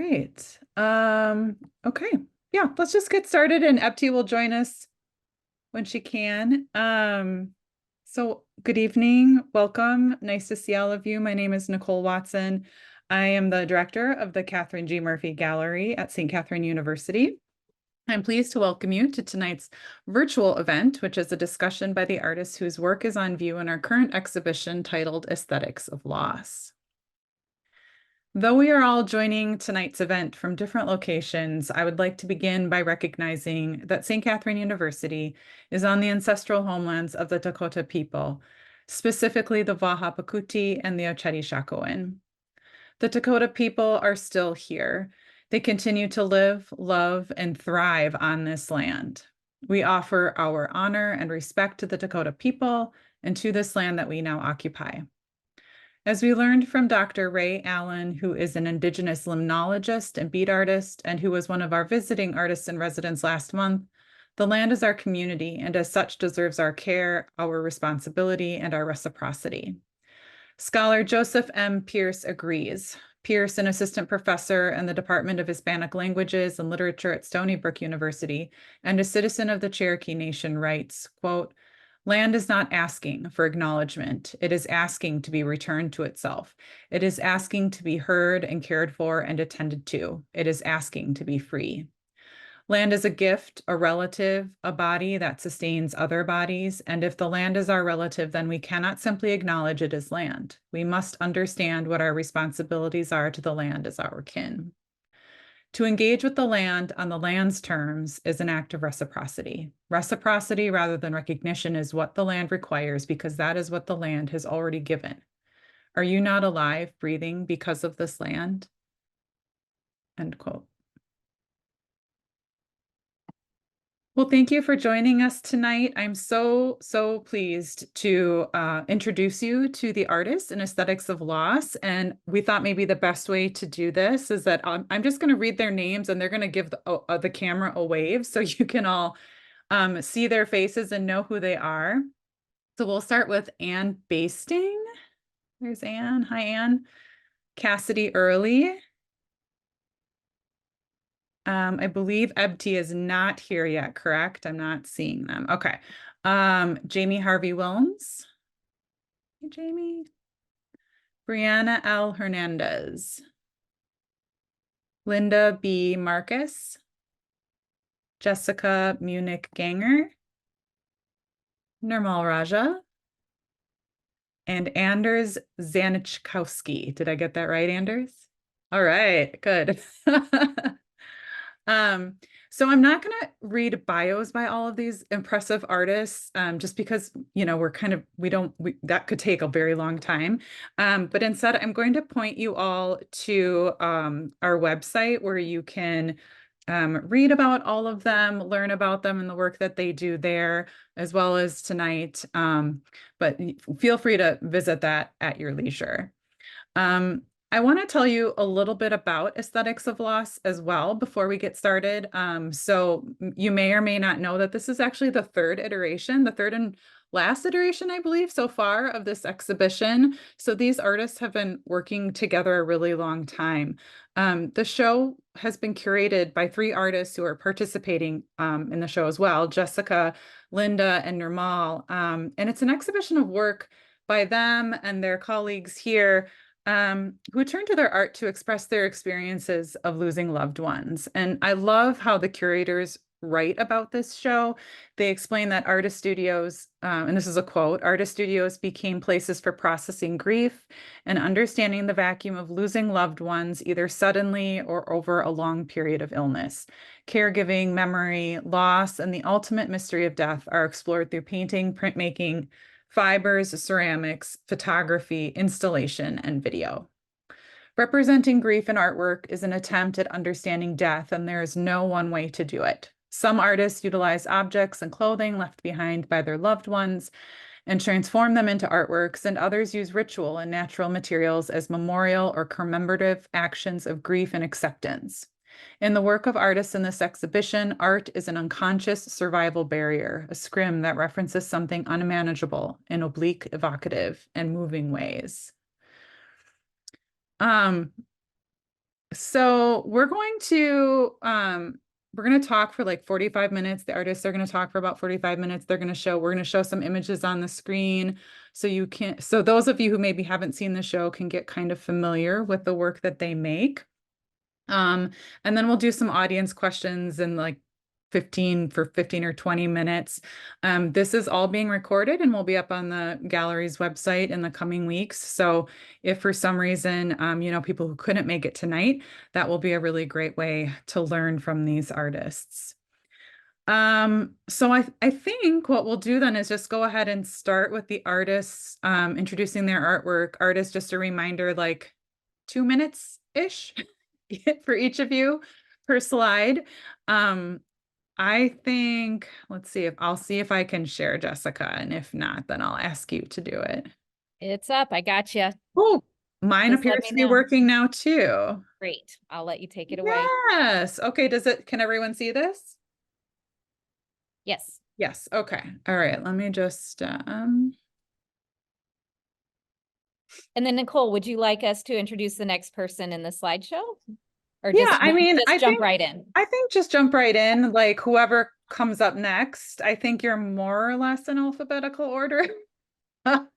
right. Okay. Yeah, let's just get started and Epti will join us when she can. So good evening. Welcome. Nice to see all of you. My name is Nicole Watson. I am the director of the Catherine G. Murphy Gallery at St. Catherine University. I'm pleased to welcome you to tonight's virtual event, which is a discussion by the artist whose work is on view in our current exhibition titled Aesthetics of Loss. Though we are all joining tonight's event from different locations, I would like to begin by recognizing that St. Catherine University is on the ancestral homelands of the Dakota people, specifically the Wahapakuti and the Oceti-Sakowin. The Dakota people are still here. They continue to live, love, and thrive on this land. We offer our honor and respect to the Dakota people and to this land that we now occupy. As we learned from Dr. Ray Allen, who is an Indigenous limnologist and bead artist, and who was one of our visiting artists in residence last month, the land is our community and as such deserves our care, our responsibility, and our reciprocity. Scholar Joseph M. Pierce agrees. Pierce, an assistant professor in the Department of Hispanic Languages and Literature at Stony Brook University and a citizen of the Cherokee Nation, writes, quote, "Land is not asking for acknowledgement. It is asking to be returned to itself. It is asking to be heard and cared for and attended to. It is asking to be free. Land is a gift, a relative, a body that sustains other bodies. And if the land is our relative, then we cannot simply acknowledge it as land. We must understand what our responsibilities are to the land as our kin. To engage with the land on the land's terms is an act of reciprocity. Reciprocity rather than recognition is what the land requires because that is what the land has already given. Are you not alive, breathing because of this land?" End quote. Well, thank you for joining us tonight. I'm so pleased to introduce you to the artist in Aesthetics of Loss. And we thought maybe the best way to do this is that I'm just going to read their names and they're going to give the camera a wave so you can all see their faces and know who they are. So we'll start with Anne Basting. There's Anne. Hi, Anne. Cassidy Early. I believe Ebti is not here yet, correct? I'm not seeing them. Okay. Jamie Harvey Wilms. Hey, Jamie. Brianna L. Hernandez. Linda B. Marcus. Jessica Munich Ganger. Nirmal Raja. And Anders Zanichkowski. Did I get that right, Anders? All right, good. So I'm not going to read bios by all of these impressive artists, just because, you know, that could take a very long time. But instead, I'm going to point you all to our website where you can read about all of them, learn about them and the work that they do there, as well as tonight. But feel free to visit that at your leisure. I want to tell you a little bit about Aesthetics of Loss as well before we get started. So you may or may not know that this is actually the third and last iteration, I believe, so far of this exhibition. So these artists have been working together a really long time. The show has been curated by 3 artists who are participating in the show as well, Jessica, Linda, and Nirmal. And it's an exhibition of work by them and their colleagues here who turn to their art to express their experiences of losing loved ones. And I love how the curators write about this show. They explain that artist studios, and this is a quote, "Artist studios became places for processing grief and understanding the vacuum of losing loved ones, either suddenly or over a long period of illness. Caregiving, memory, loss, and the ultimate mystery of death are explored through painting, printmaking, fibers, ceramics, photography, installation, and video. Representing grief in artwork is an attempt at understanding death, and there is no one way to do it. Some artists utilize objects and clothing left behind by their loved ones and transform them into artworks, and others use ritual and natural materials as memorial or commemorative actions of grief and acceptance. In the work of artists in this exhibition, art is an unconscious survival barrier, a scrim that references something unmanageable in oblique, evocative, and moving ways." So we're going to talk for like 45 minutes. The artists are going to talk for about 45 minutes. We're going to show some images on the screen so those of you who maybe haven't seen the show can get kind of familiar with the work that they make. Um, and then we'll do some audience questions in like 15 or 20 minutes. This is all being recorded and will be up on the gallery's website in the coming weeks. So if for some reason, people who couldn't make it tonight, that will be a really great way to learn from these artists. So I think what we'll do then is just go ahead and start with the artists, introducing their artwork. Artists, just a reminder, like 2 minutes-ish for each of you per slide. I think, I'll see if I can share, Jessica, and if not, then I'll ask you to do it. It's up. I got you. Oh, mine Just let appears me to be know. working now too. Great. I'll let you take it away. Yes. Okay, can everyone see this? Yes. Yes. Okay. All right. Let me just And then Nicole, would you like us to introduce the next person in the slideshow? Or yeah, just, jump right in? I think just jump right in, like whoever comes up next. I think you're more or less in alphabetical order. But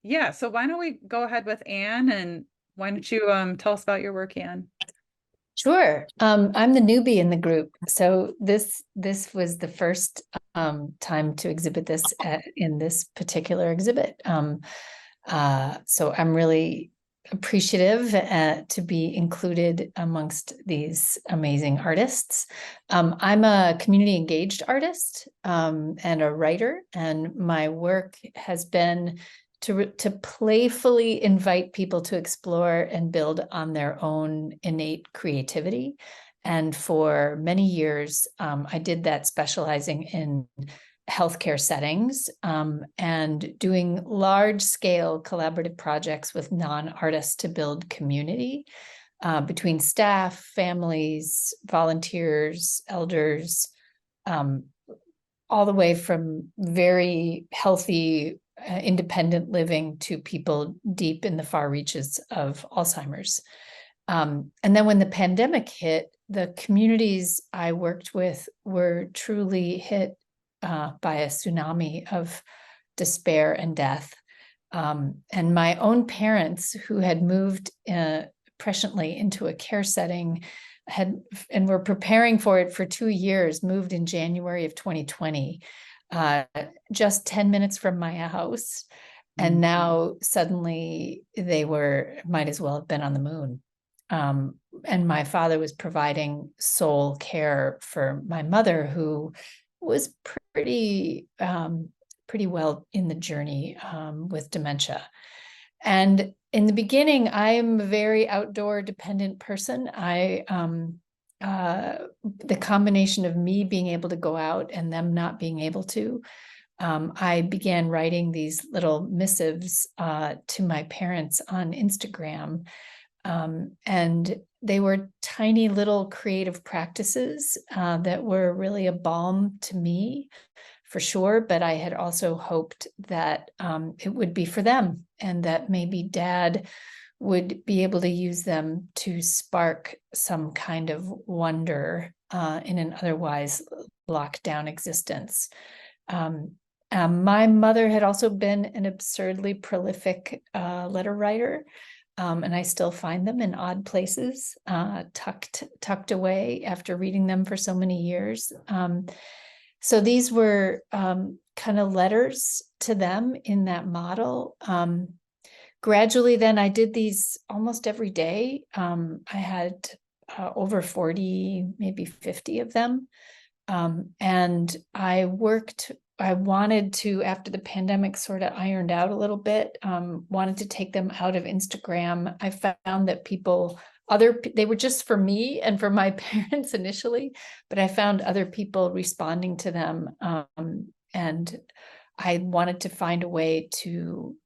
yeah, so why don't we go ahead with Anne, and why don't you tell us about your work, Anne? Sure. I'm the newbie in the group. So this was the first time to exhibit this in this particular exhibit. So I'm really appreciative to be included amongst these amazing artists. I'm a community engaged artist and a writer, and my work has been to playfully invite people to explore and build on their own innate creativity. And for many years, I did that specializing in healthcare settings and doing large-scale collaborative projects with non-artists to build community between staff, families, volunteers, elders, all the way from very healthy independent living to people deep in the far reaches of Alzheimer's. And then when the pandemic hit, the communities I worked with were truly hit by a tsunami of despair and death. And my own parents, who had moved presciently into a care setting, and were preparing for it for 2 years, moved in January of 2020. Just 10 minutes from my house. And now suddenly they might as well have been on the moon. And my father was providing sole care for my mother, who was pretty well in the journey with dementia. And in the beginning, I am a very outdoor dependent person. The combination of me being able to go out and them not being able to, I began writing these little missives to my parents on Instagram. And they were tiny little creative practices that were really a balm to me, for sure. But I had also hoped that it would be for them, and that maybe Dad would be able to use them to spark some kind of wonder in an otherwise locked down existence. My mother had also been an absurdly prolific letter writer, and I still find them in odd places, tucked away after reading them for so many years. So these were kind of letters to them in that model. Gradually, then I did these almost every day. I had over 40, maybe 50 of them. And I wanted to, after the pandemic sort of ironed out a little bit, wanted to take them out of Instagram. I found that they were just for me and for my parents initially, but I found other people responding to them. And I wanted to find a way to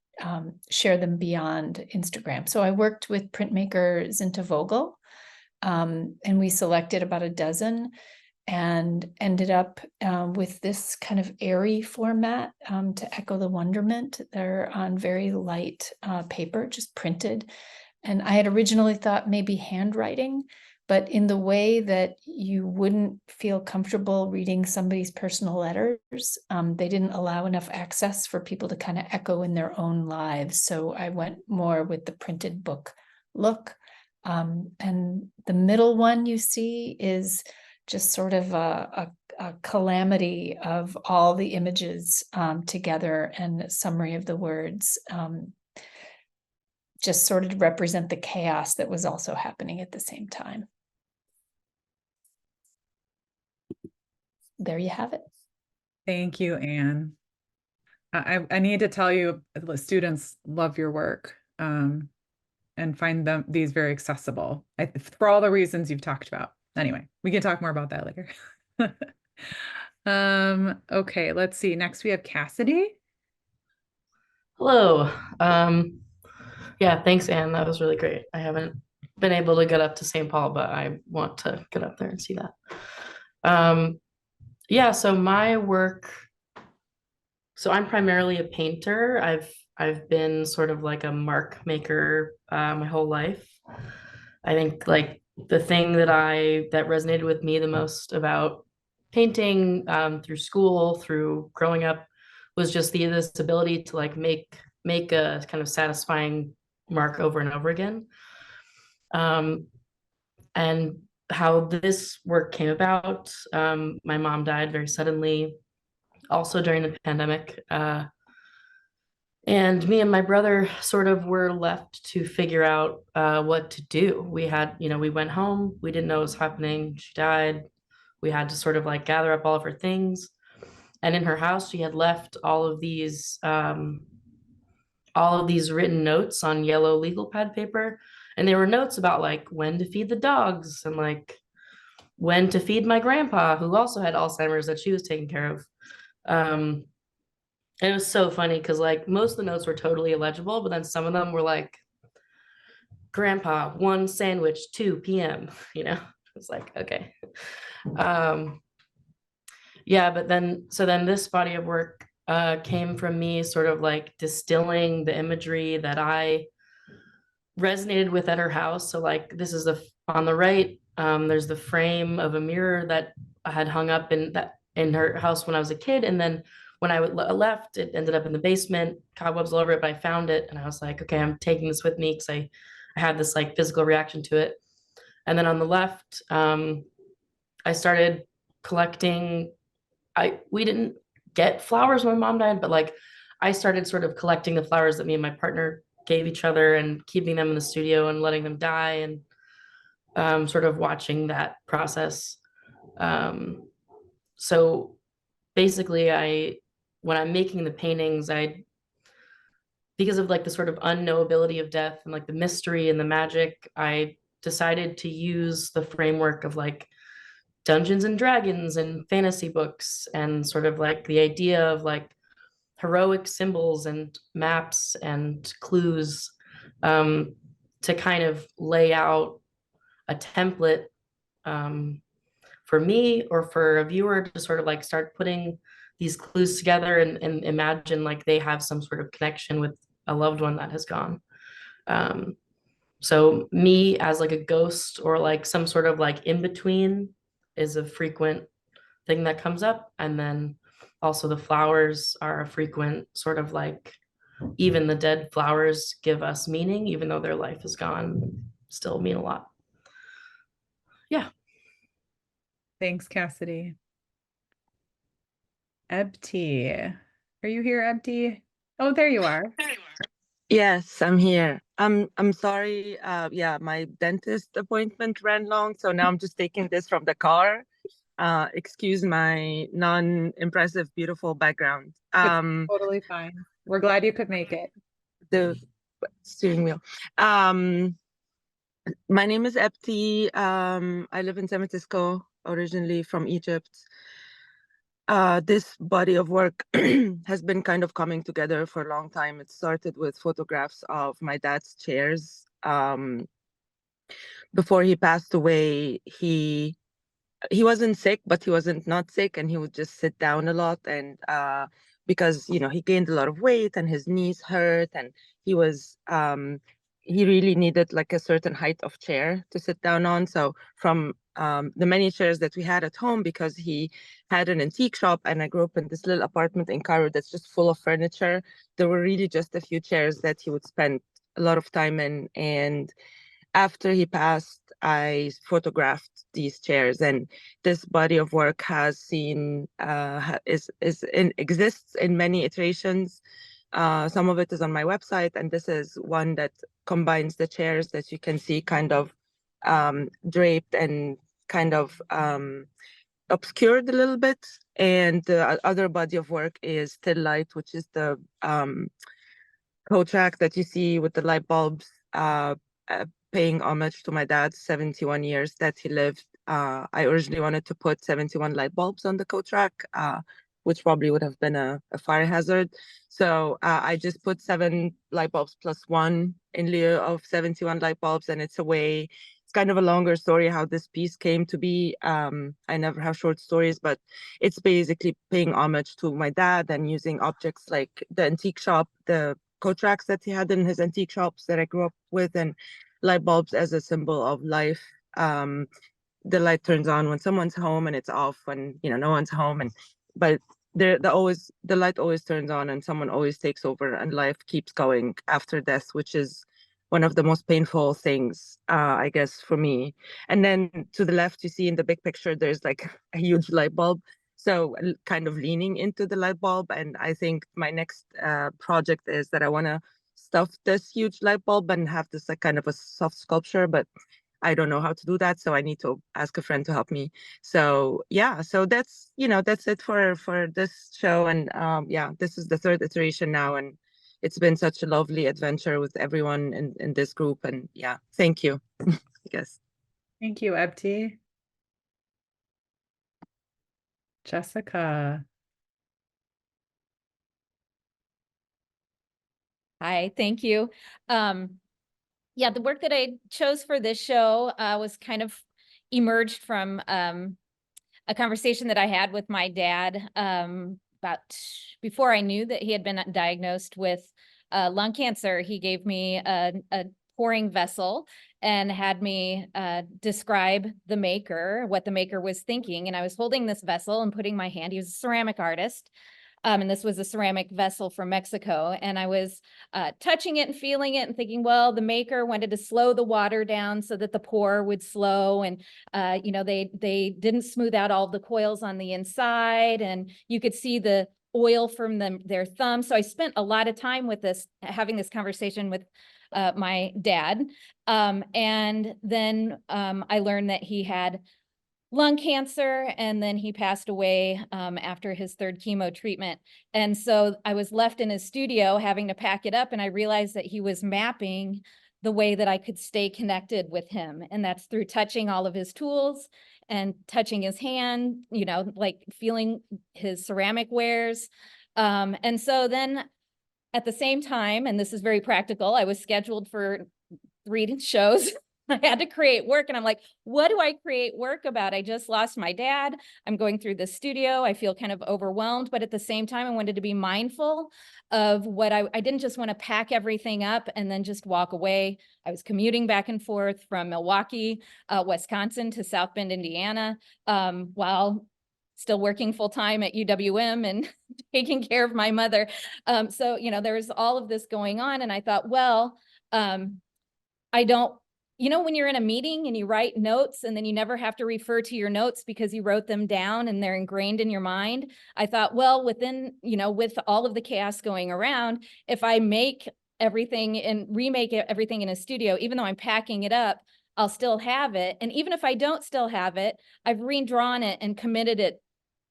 share them beyond Instagram. So I worked with printmaker Zinta Vogel, and we selected about a dozen. and ended up with this kind of airy format to echo the wonderment. They're on very light paper, just printed. And I had originally thought maybe handwriting, but in the way that you wouldn't feel comfortable reading somebody's personal letters, they didn't allow enough access for people to kind of echo in their own lives. So I went more with the printed book look. And the middle one you see is just sort of a calamity of all the images together and a summary of the words, just sort of represent the chaos that was also happening at the same time. There you have it. Thank you, Anne. I need to tell you, the students love your work and find these very accessible for all the reasons you've talked about. Anyway, we can talk more about that later. Okay, let's see. Next we have Cassidy. Hello. Yeah, thanks, Anne. That was really great. I haven't been able to get up to St. Paul, but I want to get up there and see that. Yeah, so my work, so I'm primarily a painter. I've been sort of like a mark maker my whole life. I think like the thing that resonated with me the most about painting through school, through growing up, was just this ability to like make a kind of satisfying mark over and over again. And how this work came about. My mom died very suddenly, also during the pandemic. And me and my brother sort of were left to figure out what to do. We went home, we didn't know what was happening. She died. We had to sort of like gather up all of her things. And in her house, she had left all of these written notes on yellow legal pad paper. And they were notes about like when to feed the dogs and like when to feed my grandpa, who also had Alzheimer's that she was taking care of. And it was so funny because like most of the notes were totally illegible, but then some of them were like, grandpa, 1 sandwich, 2 p.m. It's like, okay. Yeah, but then this body of work came from me sort of like distilling the imagery that I resonated with at her house. So like this is on the right, there's the frame of a mirror that I had hung up in her house when I was a kid. And then when I left, it ended up in the basement, cobwebs all over it, but I found it and I was like, okay, I'm taking this with me because I had this like physical reaction to it. And then on the left, I started collecting. We didn't get flowers when my mom died, but like I started sort of collecting the flowers that me and my partner gave each other and keeping them in the studio and letting them die and sort of watching that process. So basically when I'm making the paintings, because of like the sort of unknowability of death and like the mystery and the magic, I decided to use the framework of like Dungeons and Dragons and fantasy books and sort of like the idea of like heroic symbols and maps and clues to kind of lay out a template for me or for a viewer to sort of like start putting these clues together and imagine like they have some sort of connection with a loved one that has gone. So me as like a ghost or like some sort of like in between is a frequent thing that comes up. And then also the flowers are a frequent sort of like, even the dead flowers give us meaning, even though their life is gone, still mean a lot. Yeah. Thanks, Cassidy. Ebti. Are you here, Ebti? Oh, there you are. Yes, I'm here. I'm sorry. Yeah, my dentist appointment ran long, so now I'm just taking this from the car. Excuse my non-impressive, beautiful background. Totally fine. We're glad you could make it. The steering wheel. My name is Ebti. I live in San Francisco, originally from Egypt. This body of work has been kind of coming together for a long time. It started with photographs of my dad's chairs. Before he passed away, he he wasn't sick, but he wasn't not sick, and he would just sit down a lot. And because he gained a lot of weight and his knees hurt, and he was he really needed like a certain height of chair to sit down on. So from the many chairs that we had at home, because he had an antique shop, and I grew up in this little apartment in Cairo that's just full of furniture, there were really just a few chairs that he would spend a lot of time in. And after he passed, I photographed these chairs, and this body of work has seen exists in many iterations. Some of it is on my website, and this is one that combines the chairs that you can see kind of draped and kind of obscured a little bit. And the other body of work is Still Light, which is the co-track that you see with the light bulbs, paying homage to my dad's 71 years that he lived. I originally wanted to put 71 light bulbs on the co-track, which probably would have been a fire hazard. So I just put 7 light bulbs plus 1 in lieu of 71 light bulbs, and it's kind of a longer story how this piece came to be. I never have short stories, but it's basically paying homage to my dad and using objects like the antique shop, the co-tracks that he had in his antique shops that I grew up with, and light bulbs as a symbol of life. The light turns on when someone's home, and it's off when no one's home. But the light always turns on, and someone always takes over, and life keeps going after death, which is one of the most painful things, I guess, for me. And then to the left, you see in the big picture, there's like a huge light bulb. So kind of leaning into the light bulb. And I think my next project is that I want to stuff this huge light bulb and have this like kind of a soft sculpture, but I don't know how to do that. So I need to ask a friend to help me. So yeah, so that's it for this show. And yeah, this is the 3rd iteration now, and it's been such a lovely adventure with everyone in this group. And yeah, thank you. I guess. Thank you, Ebti. Jessica. Hi, thank you. Yeah, the work that I chose for this show was kind of emerged from a conversation that I had with my dad about before I knew that he had been diagnosed with lung cancer. He gave me a pouring vessel and had me describe the maker, what the maker was thinking. And I was holding this vessel and putting my hand, he was a ceramic artist. And this was a ceramic vessel from Mexico. And I was touching it and feeling it and thinking, well, the maker wanted to slow the water down so that the pour would slow. And, they didn't smooth out all the coils on the inside. And you could see the oil from their thumb. So I spent a lot of time with this, having this conversation with my dad. And then I learned that he had lung cancer, and then he passed away after his 3rd chemo treatment. And so I was left in his studio having to pack it up, and I realized that he was mapping the way that I could stay connected with him. And that's through touching all of his tools and touching his hand, like feeling his ceramic wares. And so then at the same time, and this is very practical, I was scheduled for 3 shows. I had to create work, and I'm like, what do I create work about? I just lost my dad. I'm going through the studio. I feel kind of overwhelmed, but at the same time, I wanted to be mindful of what I didn't just want to pack everything up and then just walk away. I was commuting back and forth from Milwaukee, Wisconsin to South Bend, Indiana, while still working full time at UWM and taking care of my mother. So, there was all of this going on. And I thought, well, I don't, when you're in a meeting and you write notes and then you never have to refer to your notes because you wrote them down and they're ingrained in your mind. I thought, well, with all of the chaos going around, if I make everything and remake everything in a studio, even though I'm packing it up, I'll still have it. And even if I don't still have it, I've redrawn it and committed it.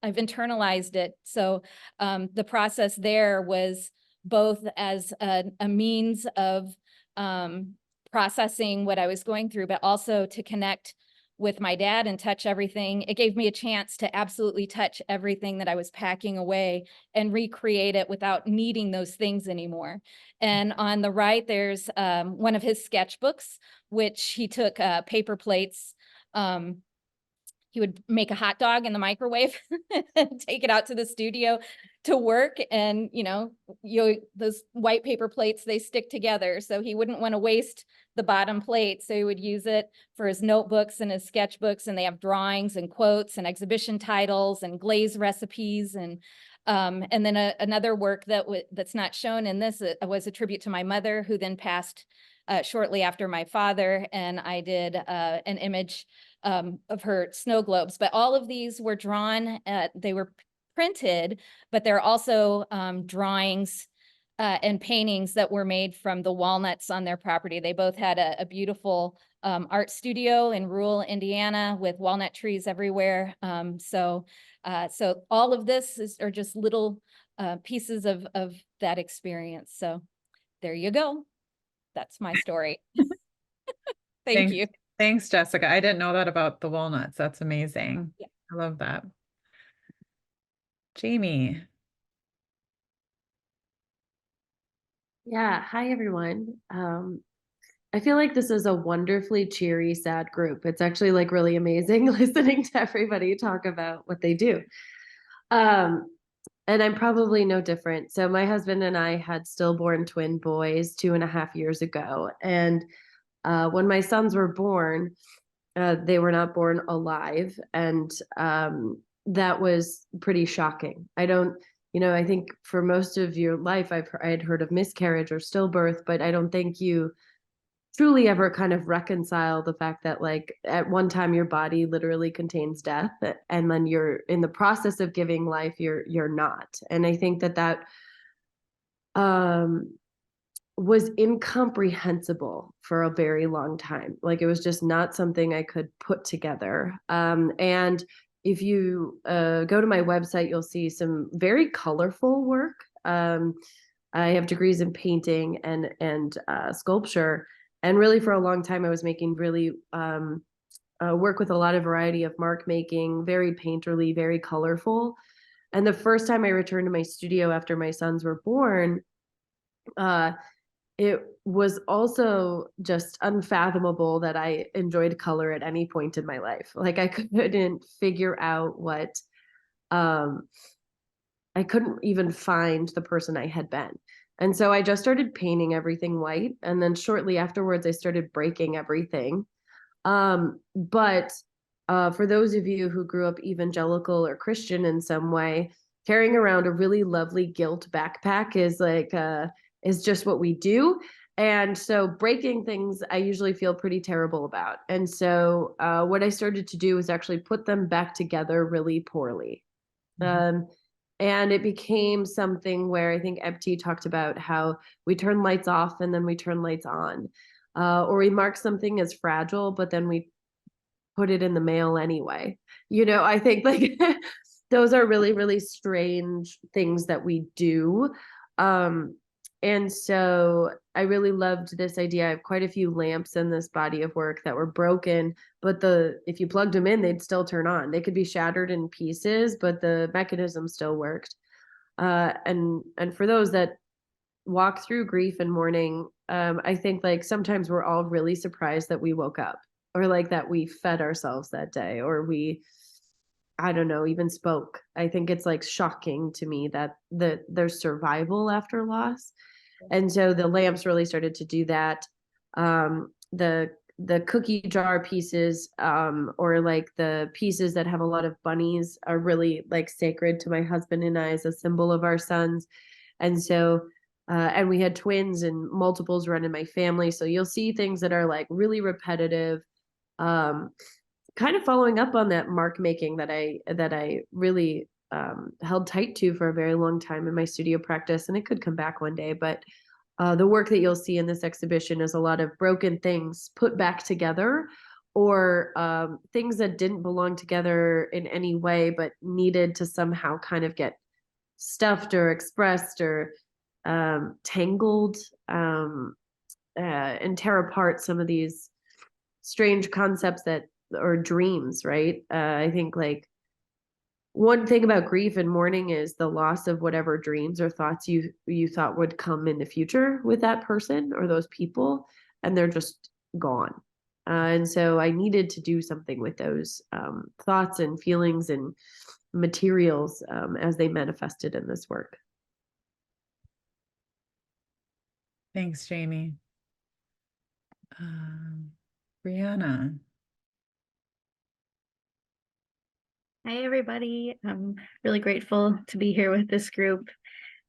I've internalized it. So the process there was both as a means of processing what I was going through, but also to connect with my dad and touch everything. It gave me a chance to absolutely touch everything that I was packing away and recreate it without needing those things anymore. And on the right, there's one of his sketchbooks, which he took paper plates. he would make a hot dog in the microwave and take it out to the studio to work. And, those white paper plates, they stick together. So he wouldn't want to waste the bottom plate. So he would use it for his notebooks and his sketchbooks. And they have drawings and quotes and exhibition titles and glaze recipes. And then another work that's not shown in this was a tribute to my mother, who then passed shortly after my father. And I did an image of her snow globes. But all of these were drawn, they were printed, but they're also drawings and paintings that were made from the walnuts on their property. They both had a beautiful art studio in rural Indiana with walnut trees everywhere. So all of this are just little pieces of that experience. So there you go. That's my story. Thank you. Thanks, Jessica. I didn't know that about the walnuts. That's amazing. Yeah. I love that. Jamie. Yeah. Hi, everyone. I feel like this is a wonderfully cheery, sad group. It's actually like really amazing listening to everybody talk about what they do. And I'm probably no different. So my husband and I had stillborn twin boys 2.5 years ago. And when my sons were born, they were not born alive. And that was pretty shocking. I think for most of your life, I'd heard of miscarriage or stillbirth, but I don't think you truly ever kind of reconcile the fact that like at one time your body literally contains death, and then you're in the process of giving life, you're not. And I think that was incomprehensible for a very long time. Like it was just not something I could put together. And if you go to my website, you'll see some very colorful work. I have degrees in painting and sculpture. And really for a long time, I was making really work with a lot of variety of mark making, very painterly, very colorful. And the first time I returned to my studio after my sons were born, it was also just unfathomable that I enjoyed color at any point in my life. Like I couldn't figure out I couldn't even find the person I had been. And so I just started painting everything white. And then shortly afterwards, I started breaking everything. But for those of you who grew up evangelical or Christian in some way, carrying around a really lovely gilt backpack is just what we do. And so breaking things, I usually feel pretty terrible about. And so what I started to do was actually put them back together really poorly. Mm-hmm. And it became something where I think Ebti talked about how we turn lights off and then we turn lights on, or we mark something as fragile, but then we put it in the mail anyway. I think like those are really, really strange things that we do. And so I really loved this idea. I have quite a few lamps in this body of work that were broken, but if you plugged them in, they'd still turn on. They could be shattered in pieces, but the mechanism still worked. And for those that walk through grief and mourning, I think like sometimes we're all really surprised that we woke up, or like that we fed ourselves that day, or I don't know, even spoke. I think it's like shocking to me that there's survival after loss. And so the lamps really started to do that. The cookie jar pieces, or like the pieces that have a lot of bunnies, are really like sacred to my husband and I as a symbol of our sons. And so, and we had twins and multiples run in my family. So you'll see things that are like really repetitive, kind of following up on that mark making that I really held tight to for a very long time in my studio practice, and it could come back one day. But the work that you'll see in this exhibition is a lot of broken things put back together, or things that didn't belong together in any way, but needed to somehow kind of get stuffed or expressed or tangled, and tear apart some of these strange concepts or dreams, right? I think like one thing about grief and mourning is the loss of whatever dreams or thoughts you thought would come in the future with that person or those people, and they're just gone. And so I needed to do something with those thoughts and feelings and materials as they manifested in this work. Thanks, Jamie. Brianna. Hi, everybody. I'm really grateful to be here with this group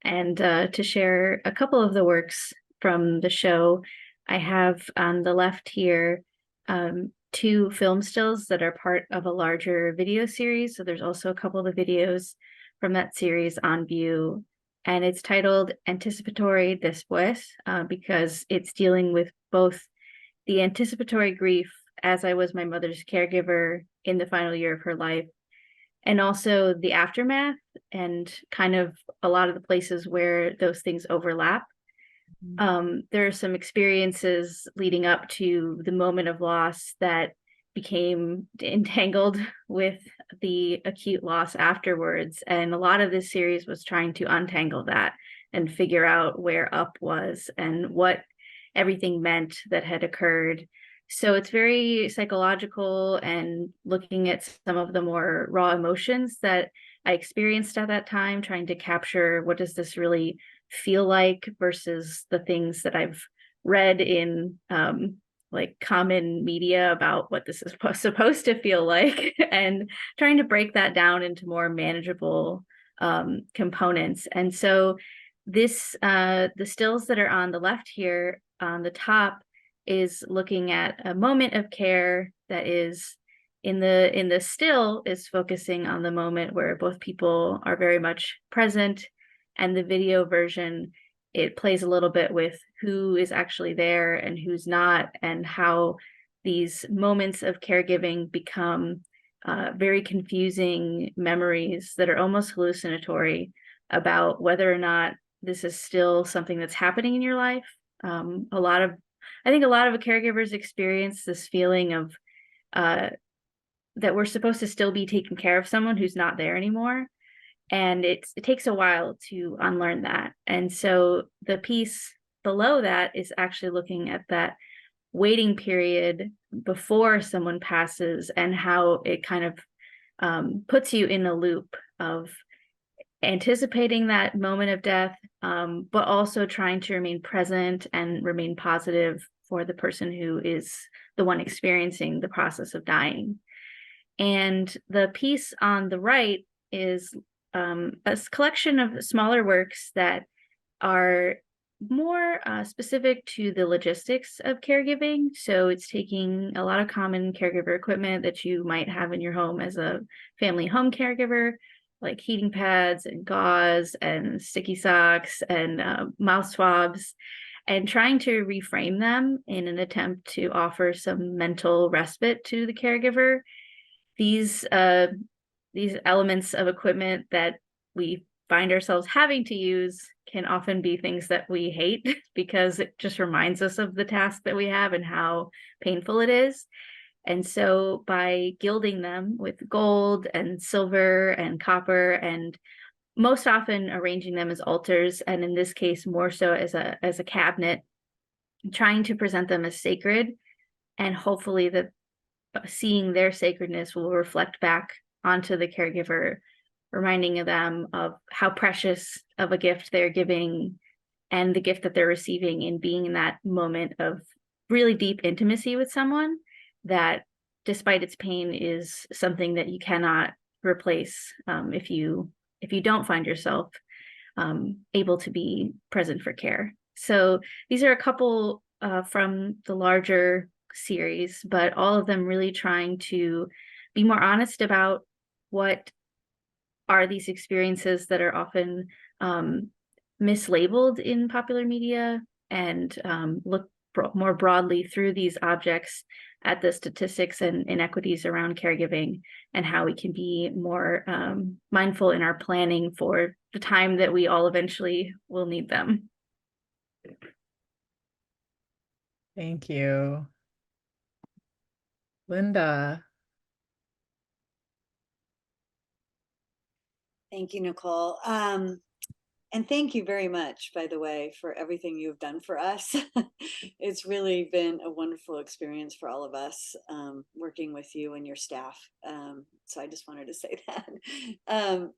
and to share a couple of the works from the show. I have on the left here two film stills that are part of a larger video series. So there's also a couple of the videos from that series on view. And it's titled Anticipatory Después because it's dealing with both the anticipatory grief as I was my mother's caregiver in the final year of her life, and also the aftermath and kind of a lot of the places where those things overlap. There are some experiences leading up to the moment of loss that became entangled with the acute loss afterwards. And a lot of this series was trying to untangle that and figure out where up was and what everything meant that had occurred. So it's very psychological and looking at some of the more raw emotions that I experienced at that time, trying to capture what does this really feel like versus the things that I've read in like common media about what this is supposed to feel like, and trying to break that down into more manageable components. And so this the stills that are on the left here on the top is looking at a moment of care that is in the still is focusing on the moment where both people are very much present, and the video version, it plays a little bit with who is actually there and who's not, and how these moments of caregiving become very confusing memories that are almost hallucinatory about whether or not this is still something that's happening in your life. I think a lot of caregivers experience this feeling of that we're supposed to still be taking care of someone who's not there anymore. And it takes a while to unlearn that. And so the piece below that is actually looking at that waiting period before someone passes and how it kind of puts you in a loop of anticipating that moment of death, but also trying to remain present and remain positive for the person who is the one experiencing the process of dying. And the piece on the right is a collection of smaller works that are more specific to the logistics of caregiving. So it's taking a lot of common caregiver equipment that you might have in your home as a family home caregiver, like heating pads and gauze and sticky socks and mouth swabs, and trying to reframe them in an attempt to offer some mental respite to the caregiver. These elements of equipment that we find ourselves having to use can often be things that we hate because it just reminds us of the task that we have and how painful it is. And so by gilding them with gold and silver and copper, and most often arranging them as altars, and in this case more so as a cabinet, trying to present them as sacred, and hopefully that seeing their sacredness will reflect back onto the caregiver, reminding them of how precious of a gift they're giving and the gift that they're receiving in being in that moment of really deep intimacy with someone that, despite its pain, is something that you cannot replace if you don't find yourself able to be present for care. So these are a couple from the larger series, but all of them really trying to be more honest about what are these experiences that are often mislabeled in popular media, and look more broadly through these objects at the statistics and inequities around caregiving, and how we can be more mindful in our planning for the time that we all eventually will need them. Thank you. Linda. Thank you, Nicole. And thank you very much, by the way, for everything you've done for us. It's really been a wonderful experience for all of us, working with you and your staff. So I just wanted to say that.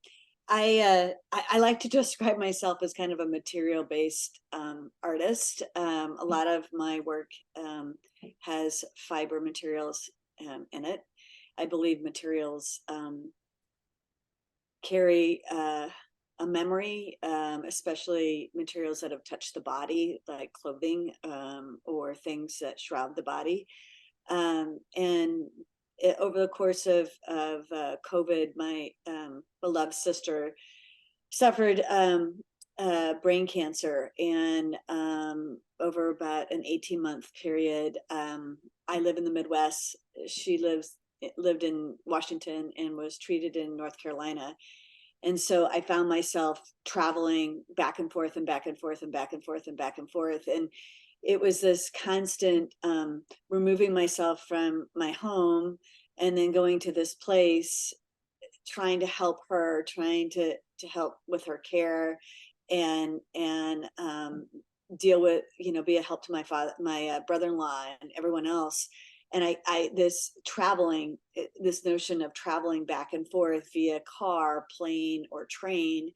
I like to describe myself as kind of a material-based artist. A lot of my work has fiber materials in it. I believe materials carry a memory, especially materials that have touched the body, like clothing or things that shroud the body. Over the course of COVID, my beloved sister suffered brain cancer, and over about an 18-month period, I live in the Midwest. She lived in Washington and was treated in North Carolina. And so I found myself traveling back and forth and back and forth and back and forth and back and forth. And it was this constant removing myself from my home and then going to this place, trying to help her, trying to help with her care and deal with, be a help to my father, my brother-in-law and everyone else. And this notion of traveling back and forth via car, plane, or train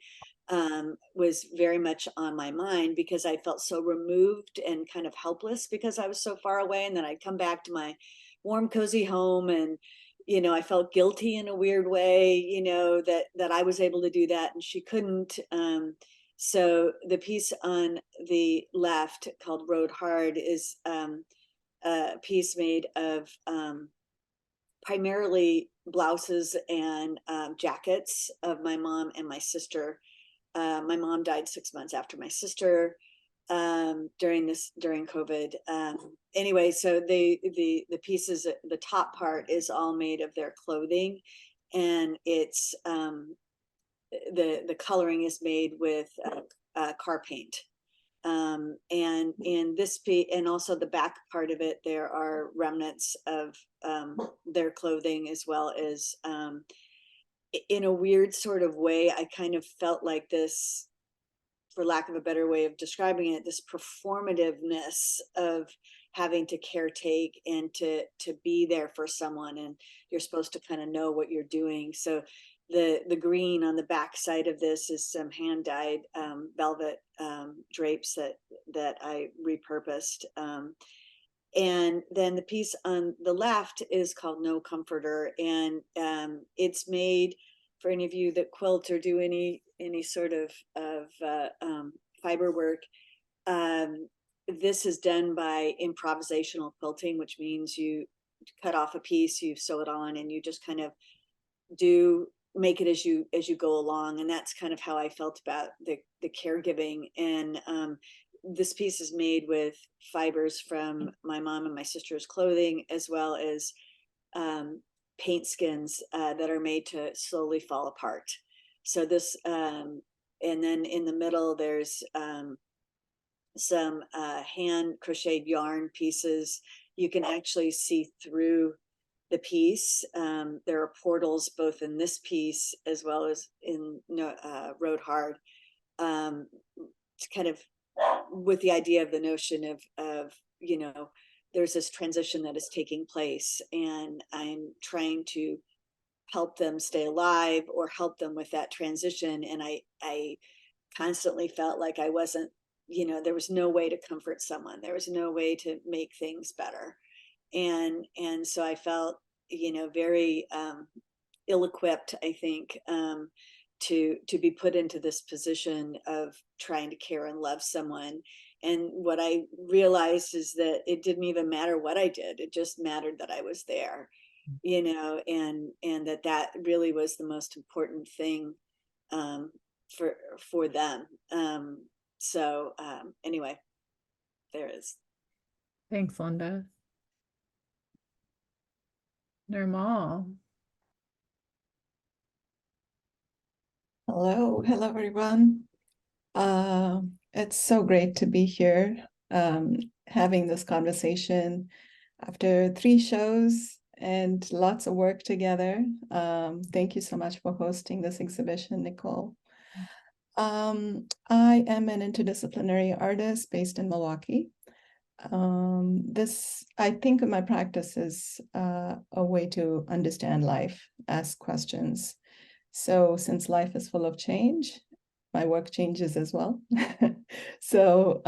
was very much on my mind, because I felt so removed and kind of helpless because I was so far away. And then I'd come back to my warm, cozy home, and I felt guilty in a weird way, that I was able to do that and she couldn't. So the piece on the left, called Rode Hard, is a piece made of primarily blouses and jackets of my mom and my sister. My mom died 6 months after my sister during COVID. Anyway, so the pieces, the top part is all made of their clothing, and it's the coloring is made with car paint. And in this piece, and also the back part of it, there are remnants of their clothing, as well as in a weird sort of way, I kind of felt like this, for lack of a better way of describing it, this performativeness of having to caretake and to be there for someone, and you're supposed to kind of know what you're doing. So the green on the back side of this is some hand dyed velvet drapes that I repurposed. And then the piece on the left is called No Comforter, and it's made, for any of you that quilt or do any sort of fiber work. This is done by improvisational quilting, which means you cut off a piece, you sew it on, and you just kind of make it as you go along. And that's kind of how I felt about the caregiving. And this piece is made with fibers from my mom and my sister's clothing, as well as paint skins that are made to slowly fall apart. So this, and then in the middle, there's some hand crocheted yarn pieces. You can actually see through the piece. There are portals both in this piece as well as in Rode Hard, kind of with the idea of the notion of there's this transition that is taking place, and I'm trying to help them stay alive or help them with that transition. And I constantly felt like I wasn't, there was no way to comfort someone. There was no way to make things better. And so I felt, very ill-equipped, I think, to be put into this position of trying to care and love someone. And what I realized is that it didn't even matter what I did. It just mattered that I was there, and that really was the most important thing for them. So anyway, there is. Thanks, Linda. Nirmal. Hello, everyone. It's so great to be here, having this conversation after 3 shows and lots of work together. Thank you so much for hosting this exhibition, Nicole. I am an interdisciplinary artist based in Milwaukee. I think of my practice as a way to understand life, ask questions. So since life is full of change, my work changes as well. So,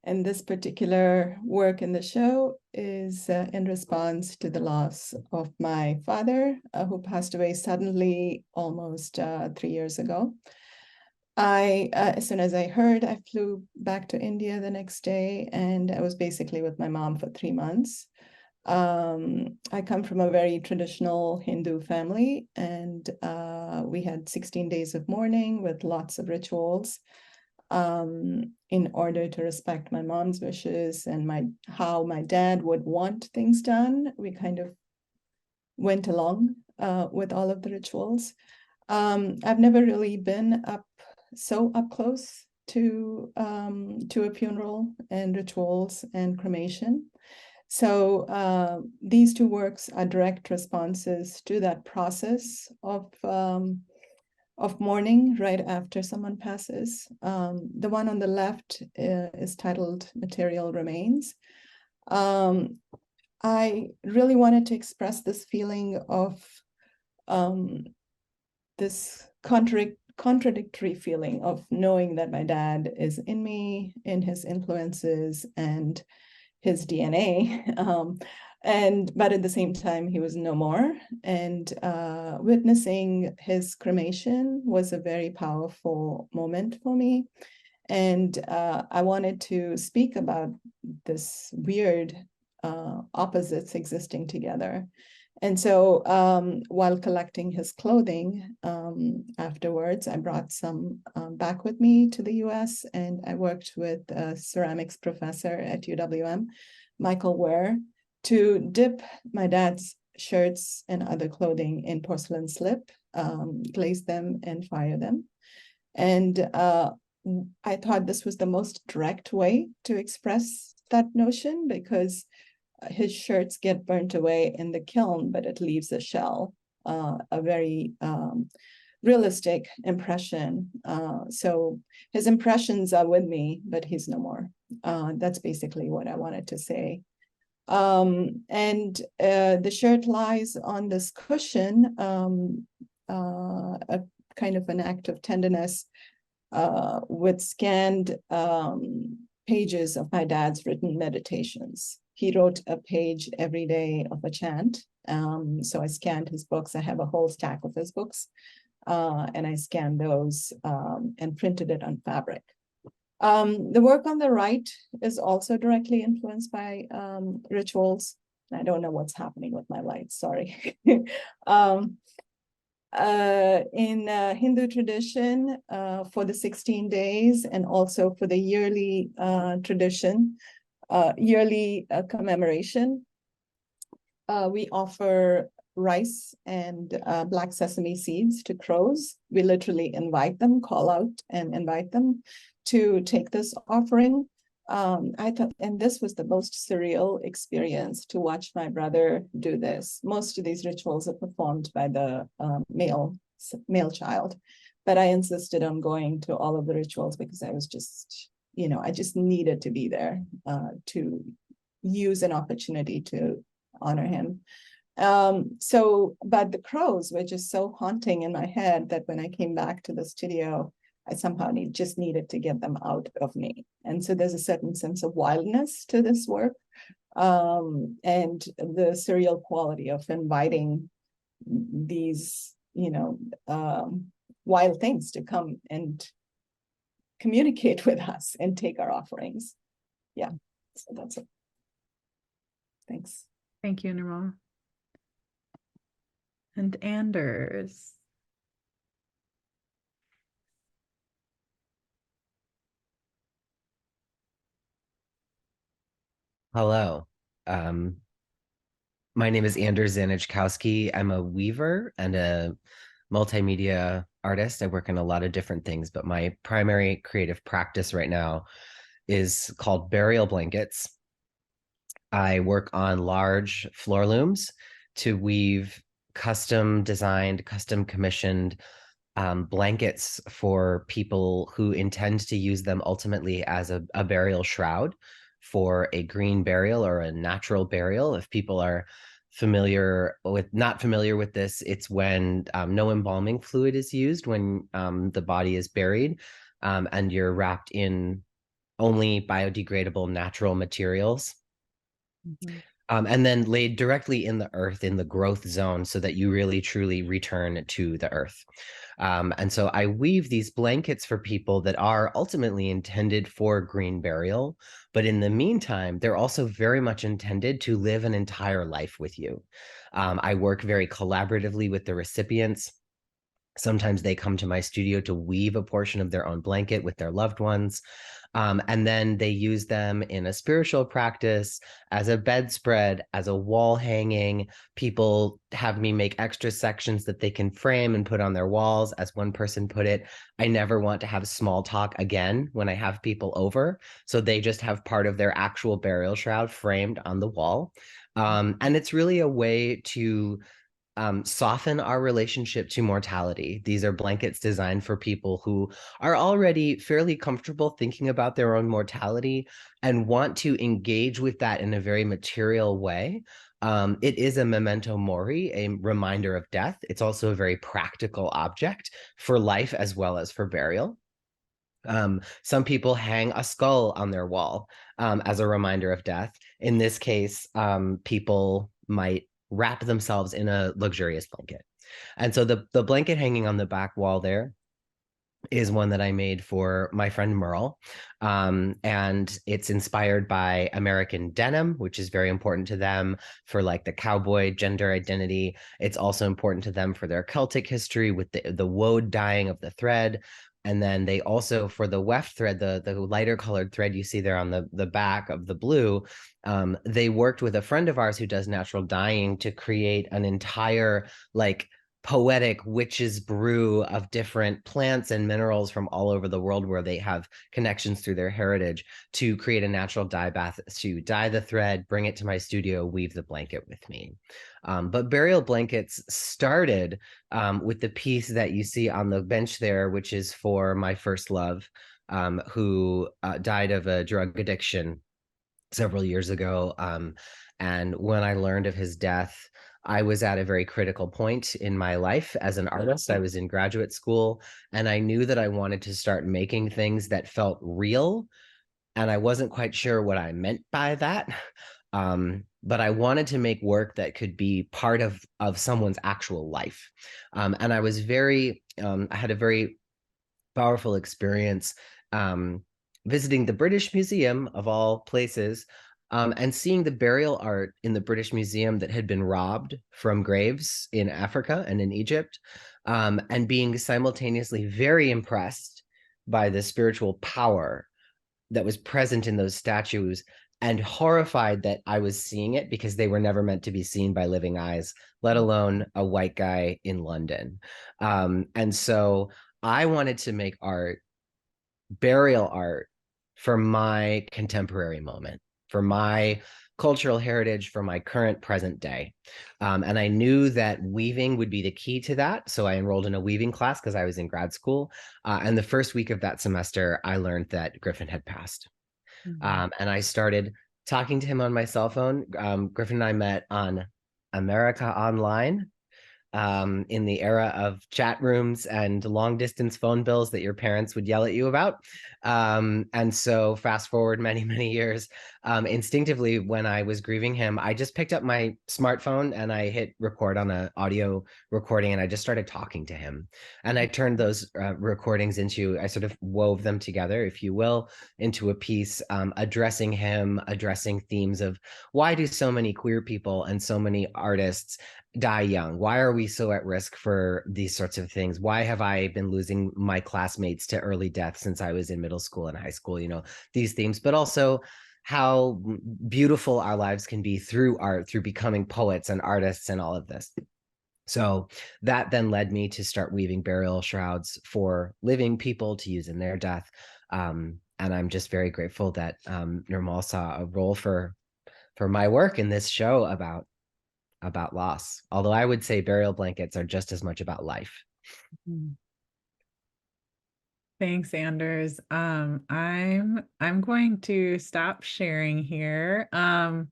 and this particular work in the show is in response to the loss of my father, who passed away suddenly almost 3 years ago. As soon as I heard, I flew back to India the next day, and I was basically with my mom for 3 months. I come from a very traditional Hindu family, and we had 16 days of mourning with lots of rituals in order to respect my mom's wishes and how my dad would want things done. We kind of went along with all of the rituals. I've never really been so up close to a funeral and rituals and cremation. So these two works are direct responses to that process of mourning right after someone passes. The one on the left is titled Material Remains. I really wanted to express this feeling of this contradictory feeling of knowing that my dad is in me, in his influences and his DNA. But at the same time, he was no more. And witnessing his cremation was a very powerful moment for me. And I wanted to speak about this weird opposites existing together. And so while collecting his clothing afterwards, I brought some back with me to the US, and I worked with a ceramics professor at UWM, Michael Ware, to dip my dad's shirts and other clothing in porcelain slip, glaze them and fire them. And I thought this was the most direct way to express that notion, because his shirts get burnt away in the kiln, but it leaves a shell, a very realistic impression. So his impressions are with me, but he's no more. That's basically what I wanted to say. And the shirt lies on this cushion, a kind of an act of tenderness with scanned pages of my dad's written meditations. He wrote a page every day of a chant. So I scanned his books. I have a whole stack of his books. And I scanned those and printed it on fabric. The work on the right is also directly influenced by rituals. I don't know what's happening with my lights, sorry. In Hindu tradition, for the 16 days and also for the yearly tradition, yearly commemoration, we offer rice and black sesame seeds to crows. We literally invite them, call out and invite them to take this offering. I thought, and this was the most surreal experience to watch my brother do this. Most of these rituals are performed by the male child, but I insisted on going to all of the rituals because I was just, I just needed to be there to use an opportunity to honor him. But the crows were just so haunting in my head that when I came back to the studio, I somehow just needed to get them out of me. And so there's a certain sense of wildness to this work, and the surreal quality of inviting these, wild things to come and communicate with us and take our offerings. Yeah, so that's it. Thanks. Thank you, Nirmal. And Anders. Hello. My name is Anders Zanichkowski. I'm a weaver and a multimedia artist. I work in a lot of different things, but my primary creative practice right now is called burial blankets. I work on large floor looms to weave custom designed, custom commissioned blankets for people who intend to use them ultimately as a burial shroud for a green burial or a natural burial. If people are not familiar with this, it's when no embalming fluid is used when the body is buried, and you're wrapped in only biodegradable natural materials. Mhm. And then laid directly in the earth in the growth zone so that you really truly return to the earth. And so I weave these blankets for people that are ultimately intended for green burial, but in the meantime, they're also very much intended to live an entire life with you. I work very collaboratively with the recipients. Sometimes they come to my studio to weave a portion of their own blanket with their loved ones. And then they use them in a spiritual practice, as a bedspread, as a wall hanging. People have me make extra sections that they can frame and put on their walls. As one person put it, I never want to have small talk again when I have people over. So they just have part of their actual burial shroud framed on the wall. And it's really a way to soften our relationship to mortality. These are blankets designed for people who are already fairly comfortable thinking about their own mortality and want to engage with that in a very material way. It is a memento mori, a reminder of death. It's also a very practical object for life as well as for burial. Some people hang a skull on their wall as a reminder of death. In this case, people might wrap themselves in a luxurious blanket. And so the blanket hanging on the back wall there is one that I made for my friend Merle. And it's inspired by American denim, which is very important to them for like the cowboy gender identity. It's also important to them for their Celtic history with the woad dyeing of the thread. And then they also, for the weft thread, the lighter colored thread you see there on the back of the blue, they worked with a friend of ours who does natural dyeing to create an entire like poetic witch's brew of different plants and minerals from all over the world where they have connections through their heritage to create a natural dye bath, to dye the thread, bring it to my studio, weave the blanket with me. But burial blankets started with the piece that you see on the bench there, which is for my first love, who died of a drug addiction several years ago. And when I learned of his death, I was at a very critical point in my life as an artist. I was in graduate school, and I knew that I wanted to start making things that felt real. And I wasn't quite sure what I meant by that. But I wanted to make work that could be part of someone's actual life. And I was I had a very powerful experience visiting the British Museum of all places, and seeing the burial art in the British Museum that had been robbed from graves in Africa and in Egypt, and being simultaneously very impressed by the spiritual power that was present in those statues, and horrified that I was seeing it because they were never meant to be seen by living eyes, let alone a white guy in London. And so I wanted to make burial art, for my contemporary moment, for my cultural heritage, for my current present day. And I knew that weaving would be the key to that. So I enrolled in a weaving class because I was in grad school. And the first week of that semester, I learned that Griffin had passed. And I started talking to him on my cell phone. Griffin and I met on America Online, in the era of chat rooms and long distance phone bills that your parents would yell at you about. And so fast forward many, many years, instinctively, when I was grieving him, I just picked up my smartphone and I hit record on an audio recording, and I just started talking to him. And I turned those recordings I sort of wove them together, if you will, into a piece addressing him, addressing themes of why do so many queer people and so many artists die young? Why are we so at risk for these sorts of things? Why have I been losing my classmates to early death since I was in middle school and high school? These themes, but also how beautiful our lives can be through art, through becoming poets and artists and all of this. So that then led me to start weaving burial shrouds for living people to use in their death. And I'm just very grateful that Nirmal saw a role for my work in this show about loss. Although I would say burial blankets are just as much about life. Thanks, Anders. I'm going to stop sharing here. But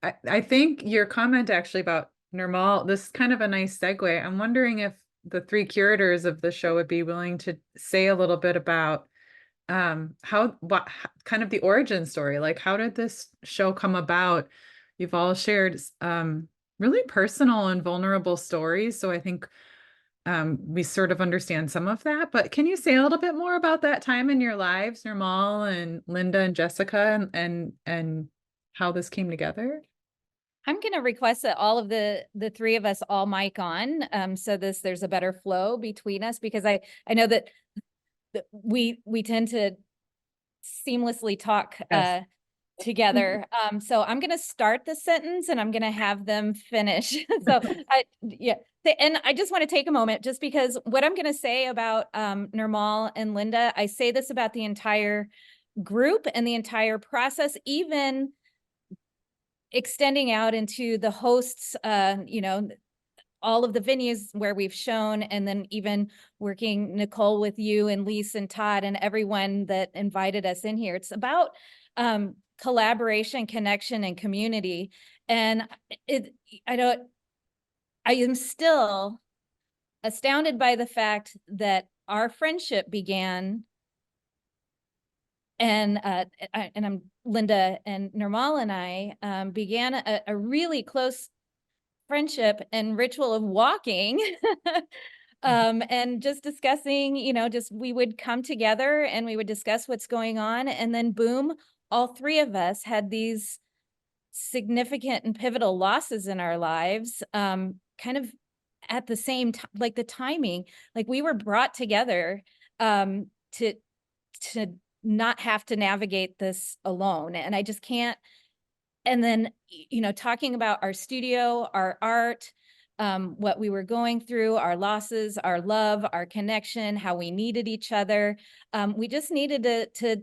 I think your comment actually about Nirmal, this is kind of a nice segue. I'm wondering if the three curators of the show would be willing to say a little bit about kind of the origin story, like how did this show come about? You've all shared really personal and vulnerable stories, so I think we sort of understand some of that, but can you say a little bit more about that time in your lives, Nirmal and Linda and Jessica, and how this came together? I'm going to request that all of the three of us all mic on, so there's a better flow between us, because I know that we tend to seamlessly talk Yes. together. So I'm going to start the sentence and I'm going to have them finish. Yeah. And I just want to take a moment, just because what I'm going to say about Nirmal and Linda, I say this about the entire group and the entire process, even extending out into the hosts, all of the venues where we've shown, and then even working, Nicole, with you and Lise and Todd and everyone that invited us in here. It's about collaboration, connection, and community. And I am still astounded by the fact that our friendship began, and I'm Linda and Nirmal and I began a really close friendship and ritual of walking and just discussing, just we would come together and we would discuss what's going on. And then boom, all three of us had these significant and pivotal losses in our lives, kind of at the same time, like the timing, like we were brought together to not have to navigate this alone. And I just can't. And then, talking about our studio, our art, what we were going through, our losses, our love, our connection, how we needed each other. We just needed to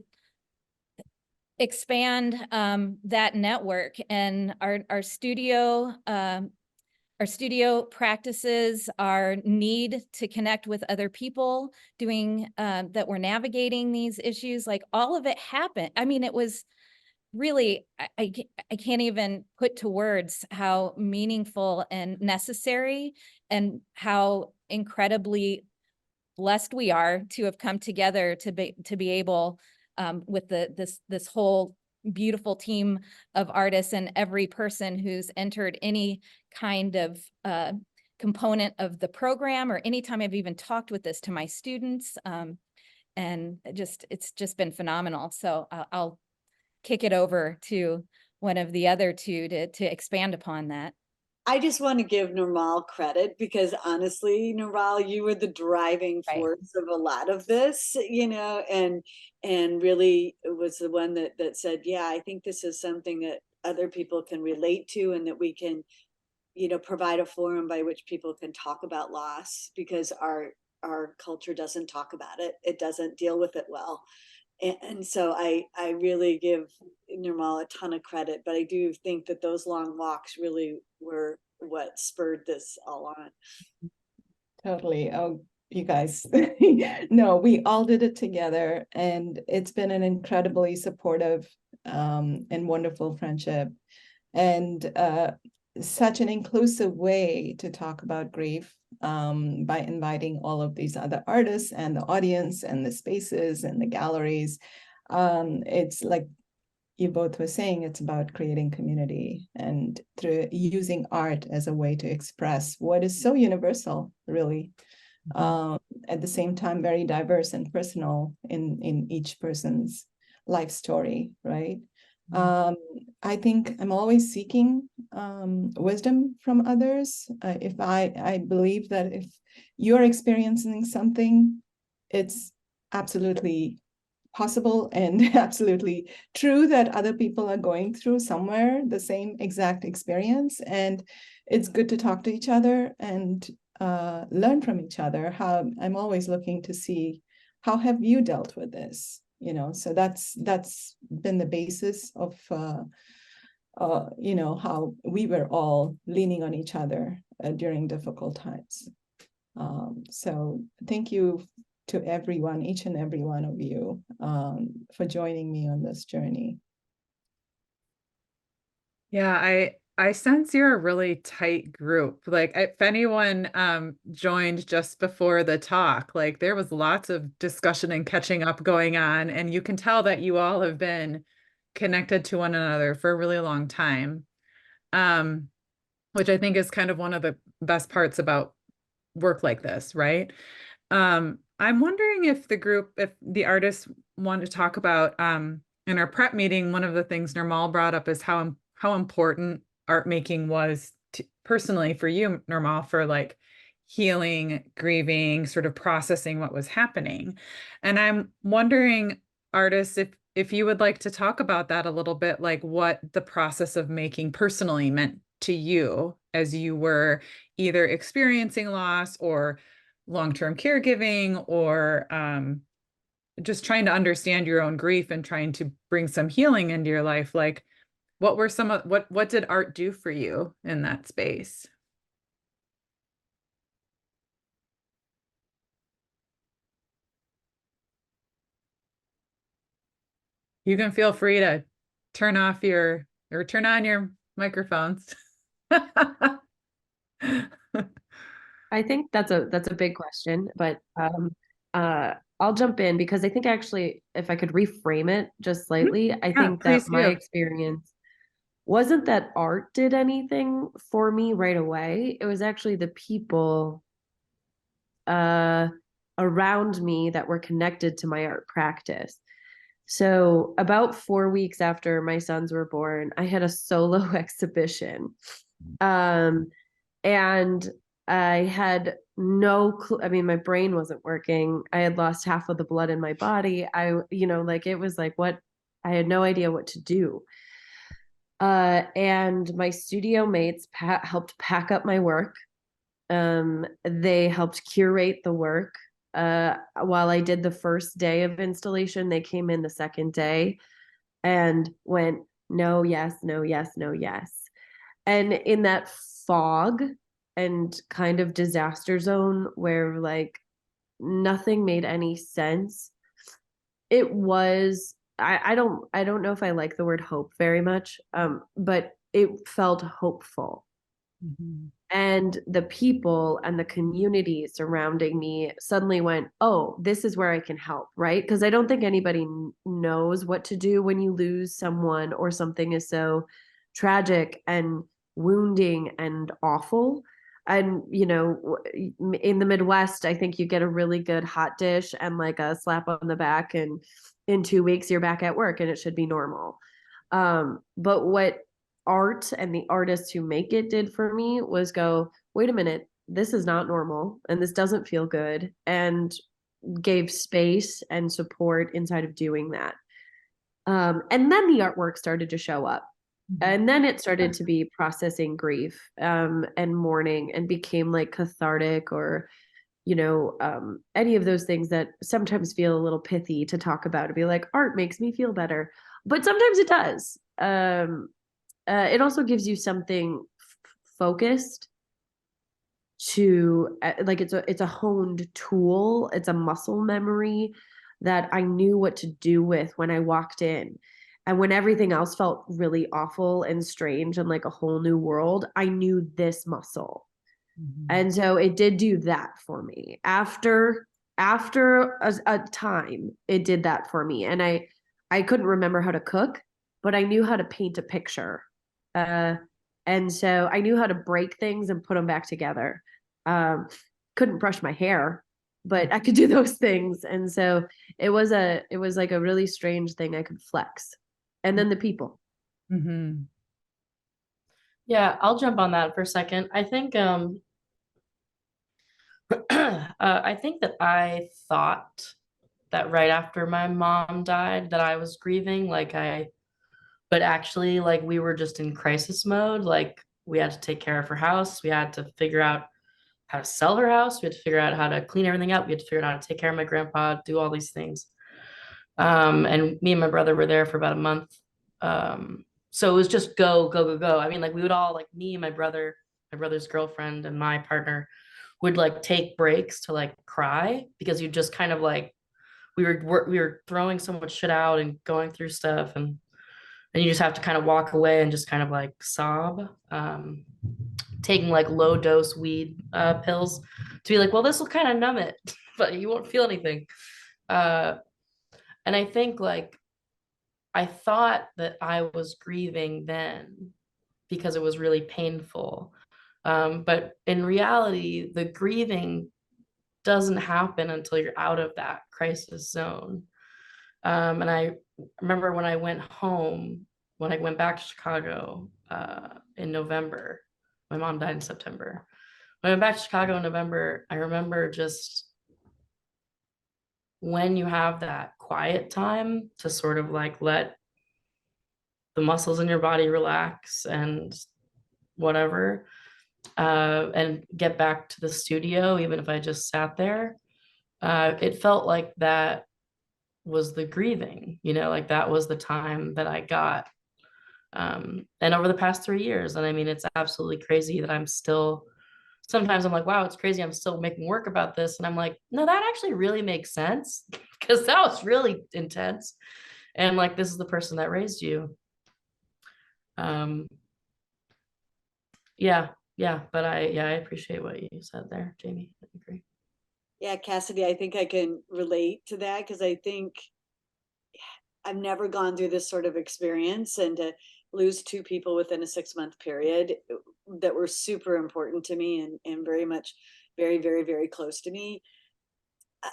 expand that network, and our studio practices, our need to connect with other people doing that were navigating these issues, like all of it happened. I mean, it was really, I can't even put to words how meaningful and necessary, and how incredibly blessed we are to have come together to be able, with this whole beautiful team of artists, and every person who's entered any kind of component of the program, or anytime I've even talked with this to my students, and it's just been phenomenal. So I'll kick it over to one of the other two to expand upon that. I just want to give Nirmal credit, because honestly, Nirmal, you were the driving force of a lot of this, and really was the one that said, yeah, I think this is something that other people can relate to, and that we can, provide a forum by which people can talk about loss, because our culture doesn't talk about it. It doesn't deal with it well. And so I really give Nirmal a ton of credit, but I do think that those long walks really were what spurred this all on. Totally. Oh, you guys. No, we all did it together, and it's been an incredibly supportive and wonderful friendship, and such an inclusive way to talk about grief, by inviting all of these other artists and the audience and the spaces and the galleries. It's like you both were saying, it's about creating community and through using art as a way to express what is so universal, really. At the same time, very diverse and personal in each person's life story, right? I think I'm always seeking wisdom from others. If I believe that if you're experiencing something, it's absolutely possible and absolutely true that other people are going through somewhere the same exact experience, and it's good to talk to each other and learn from each other. How I'm always looking to see, how have you dealt with this? So that's been the basis of how we were all leaning on each other during difficult times. So thank you to everyone, each and every one of you, for joining me on this journey. Yeah, I sense you're a really tight group. Like if anyone joined just before the talk, like there was lots of discussion and catching up going on, and you can tell that you all have been connected to one another for a really long time. Which I think is kind of one of the best parts about work like this, right? I'm wondering if the artists want to talk about in our prep meeting, one of the things Nirmal brought up is how important art making was personally for you, Nirmal, for like healing, grieving, sort of processing what was happening. And I'm wondering, artists, if you would like to talk about that a little bit, like what the process of making personally meant to you as you were either experiencing loss or long-term caregiving, or just trying to understand your own grief and trying to bring some healing into your life. Like what were some of what did art do for you in that space? You can feel free to turn off your or turn on your microphones. I think that's a big question, but I'll jump in because I think actually, if I could reframe it just slightly, I Yeah, think that please my do. experience wasn't that art did anything for me right away. It was actually the people uh, around me that were connected to my art practice. So about 4 weeks after my sons were born, I had a solo exhibition. And I had no clue. I mean, my brain wasn't working. I had lost half of the blood in my body. Like it was like what I had no idea what to do. And my studio mates helped pack up my work. They helped curate the work. While I did the first day of installation, they came in the second day and went, no, yes, no, yes, no, yes. And in that fog and kind of disaster zone where like nothing made any sense, it was I don't know if I like the word hope very much, but it felt hopeful. Mhm. And the people and the community surrounding me suddenly went, oh, this is where I can help, right? Because I don't think anybody knows what to do when you lose someone or something is so tragic and wounding and awful. And, in the Midwest, I think you get a really good hot dish and like a slap on the back, and in 2 weeks, you're back at work and it should be normal. But what art and the artists who make it did for me was go, wait a minute, this is not normal and this doesn't feel good, and gave space and support inside of doing that. And then the artwork started to show up. And then it started to be processing grief and mourning, and became like cathartic, or any of those things that sometimes feel a little pithy to talk about, to be like, art makes me feel better, but sometimes it does. It also gives you something focused to like it's a honed tool. It's a muscle memory that I knew what to do with when I walked in. And when everything else felt really awful and strange and like a whole new world, I knew this muscle. And so it did do that for me. After a time, it did that for me. And I couldn't remember how to cook, but I knew how to paint a picture. And so I knew how to break things and put them back together. Couldn't brush my hair, but I could do those things. And so it was like a really strange thing I could flex. And then the people. Mm-hmm. Yeah, I'll jump on that for a second. I think I think that I thought that right after my mom died that I was grieving, but actually like we were just in crisis mode. Like we had to take care of her house. We had to figure out how to sell her house. We had to figure out how to clean everything up. We had to figure out how to take care of my grandpa, do all these things. And me and my brother were there for about a month. So it was just go, go, go, go. I mean, like we would all, like me and my brother's girlfriend and my partner would like take breaks to like cry because you just kind of like we were throwing so much shit out and going through stuff, and you just have to kind of walk away and just kind of like sob. Taking like low dose weed pills to be like, well, this will kind of numb it, but you won't feel anything. And I think like I thought that I was grieving then because it was really painful. But in reality, the grieving doesn't happen until you're out of that crisis zone. And I remember when I went home, when I went back to Chicago in November, my mom died in September. When I went back to Chicago in November, I remember just when you have that quiet time to sort of like let the muscles in your body relax and whatever, and get back to the studio, even if I just sat there, it felt like that was the grieving, you know, like that was the time that I got. And over the past 3 years, and I mean, it's absolutely crazy that I'm still, sometimes I'm like, wow, it's crazy. I'm still making work about this. And I'm like, no, that actually really makes sense because that was really intense. And like, this is the person that raised you. Yeah, yeah. But I appreciate what you said there, Jamie. I agree. Yeah, Cassidy, I think I can relate to that because I think I've never gone through this sort of experience, and to lose two people within a 6-month period that were super important to me and very much very, very, very close to me.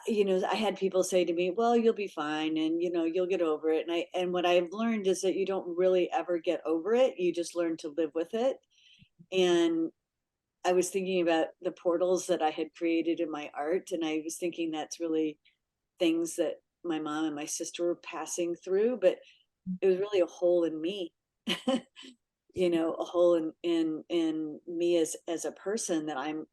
You know, I had people say to me, well, you'll be fine, and you know, you'll get over it. And what I've learned is that you don't really ever get over it. You just learn to live with it. And I was thinking about the portals that I had created in my art, and I was thinking that's really things that my mom and my sister were passing through, but it was really a hole in me. You know, a hole in me as a person that I'm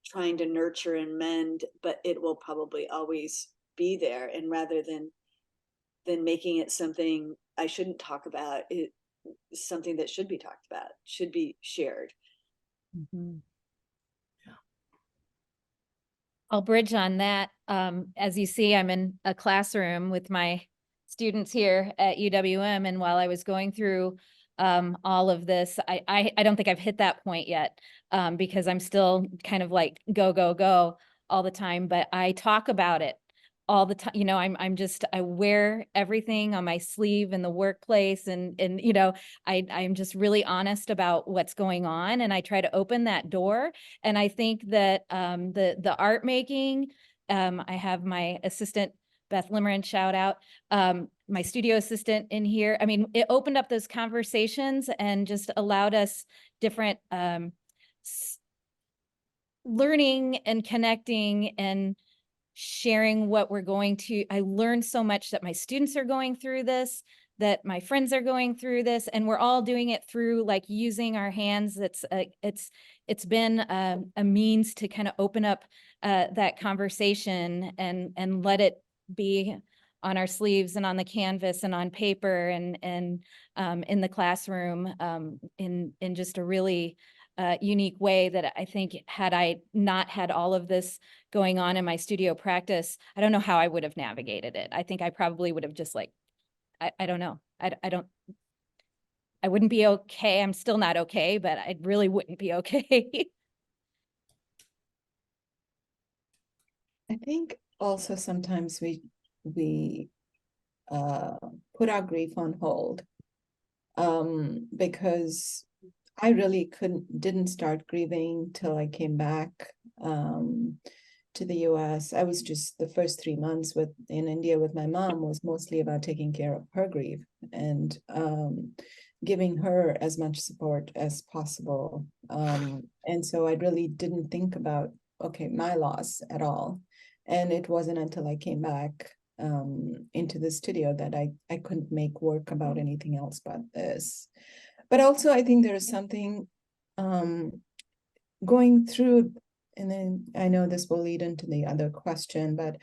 trying to nurture and mend, but it will probably always be there. And rather than making it something I shouldn't talk about, it something that should be talked about, should be shared. Mhm. I'll bridge on that. As you see, I'm in a classroom with my students here at UWM, and while I was going through all of this, I don't think I've hit that point yet, because I'm still kind of like go, go, go all the time, but I talk about it all the time. You know, I wear everything on my sleeve in the workplace, and you know, I'm just really honest about what's going on, and I try to open that door. And I think that the art making, I have my assistant Beth Limmerin, shout out, my studio assistant in here. I mean, it opened up those conversations and just allowed us different learning and connecting and sharing what we're going to. I learned so much that my students are going through this, that my friends are going through this, and we're all doing it through like using our hands. It's been a means to kind of open up that conversation and let it be on our sleeves and on the canvas and on paper and in the classroom, in just a really unique way that I think, had I not had all of this going on in my studio practice, I don't know how I would have navigated it. I think I probably would have just like, I don't know. I wouldn't be okay. I'm still not okay, but I really wouldn't be okay. I think also sometimes we put our grief on hold, because I really didn't start grieving till I came back to the US. I was just, the first 3 months in India with my mom was mostly about taking care of her grief and giving her as much support as possible. And so I really didn't think about, okay, my loss at all. And it wasn't until I came back into the studio that I couldn't make work about anything else but this. But also, I think there is something going through, and then I know this will lead into the other question, but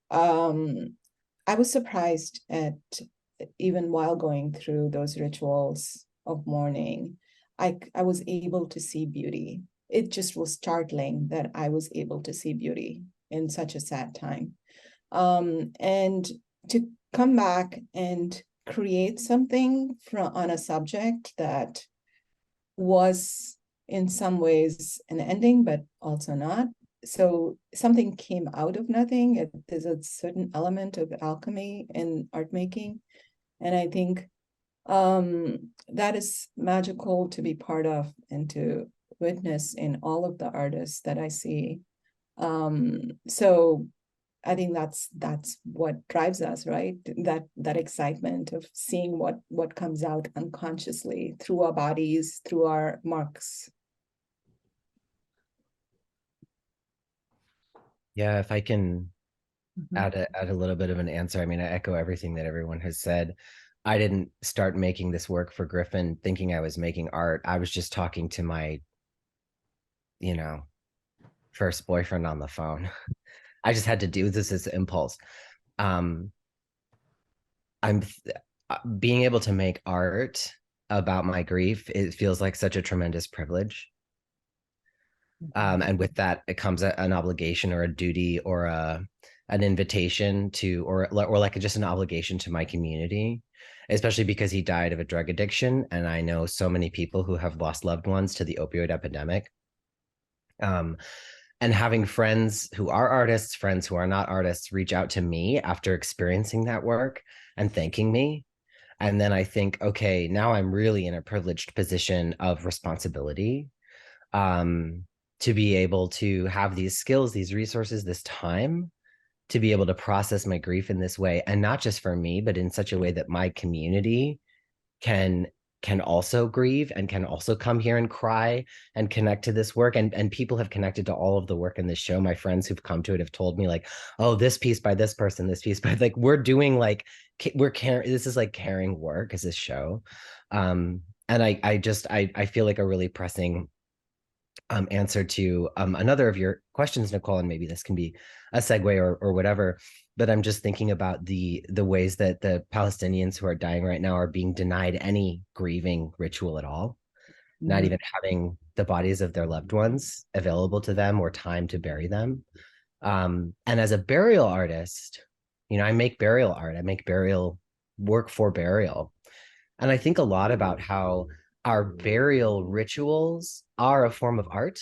I was surprised at, even while going through those rituals of mourning, I was able to see beauty it just was startling that I was able to see beauty in such a sad time. And to come back and create something on a subject that was in some ways an ending, but also not. So something came out of nothing. There's a certain element of alchemy in art making. And I think that is magical to be part of and to witness in all of the artists that I see. So I think that's what drives us, right? That excitement of seeing what comes out unconsciously through our bodies, through our marks. Yeah, if I can add a little bit of an answer. I mean, I echo everything that everyone has said. I didn't start making this work for Griffin thinking I was making art. I was just talking to my, first boyfriend on the phone. I just had to do this as impulse. Um, I'm being able to make art about my grief. It feels like such a tremendous privilege. And with that, it comes an obligation or a duty or an invitation to, or like just an obligation to my community, especially because he died of a drug addiction. And I know so many people who have lost loved ones to the opioid epidemic. And having friends who are artists, friends who are not artists, reach out to me after experiencing that work and thanking me. And then I think, okay, now I'm really in a privileged position of responsibility. To be able to have these skills, these resources, this time to be able to process my grief in this way, and not just for me, but in such a way that my community can also grieve and can also come here and cry and connect to this work. And people have connected to all of the work in this show. My friends who've come to it have told me like, oh, this piece by this person, this piece by, like, we're doing like, we're caring, this is like caring work as this show. And I feel like a really pressing answer to another of your questions, Nicole, and maybe this can be a segue or whatever. But I'm just thinking about the ways that the Palestinians who are dying right now are being denied any grieving ritual at all, not even having the bodies of their loved ones available to them or time to bury them. And as a burial artist, I make burial art. I make burial work for burial. And I think a lot about how our burial rituals are a form of art.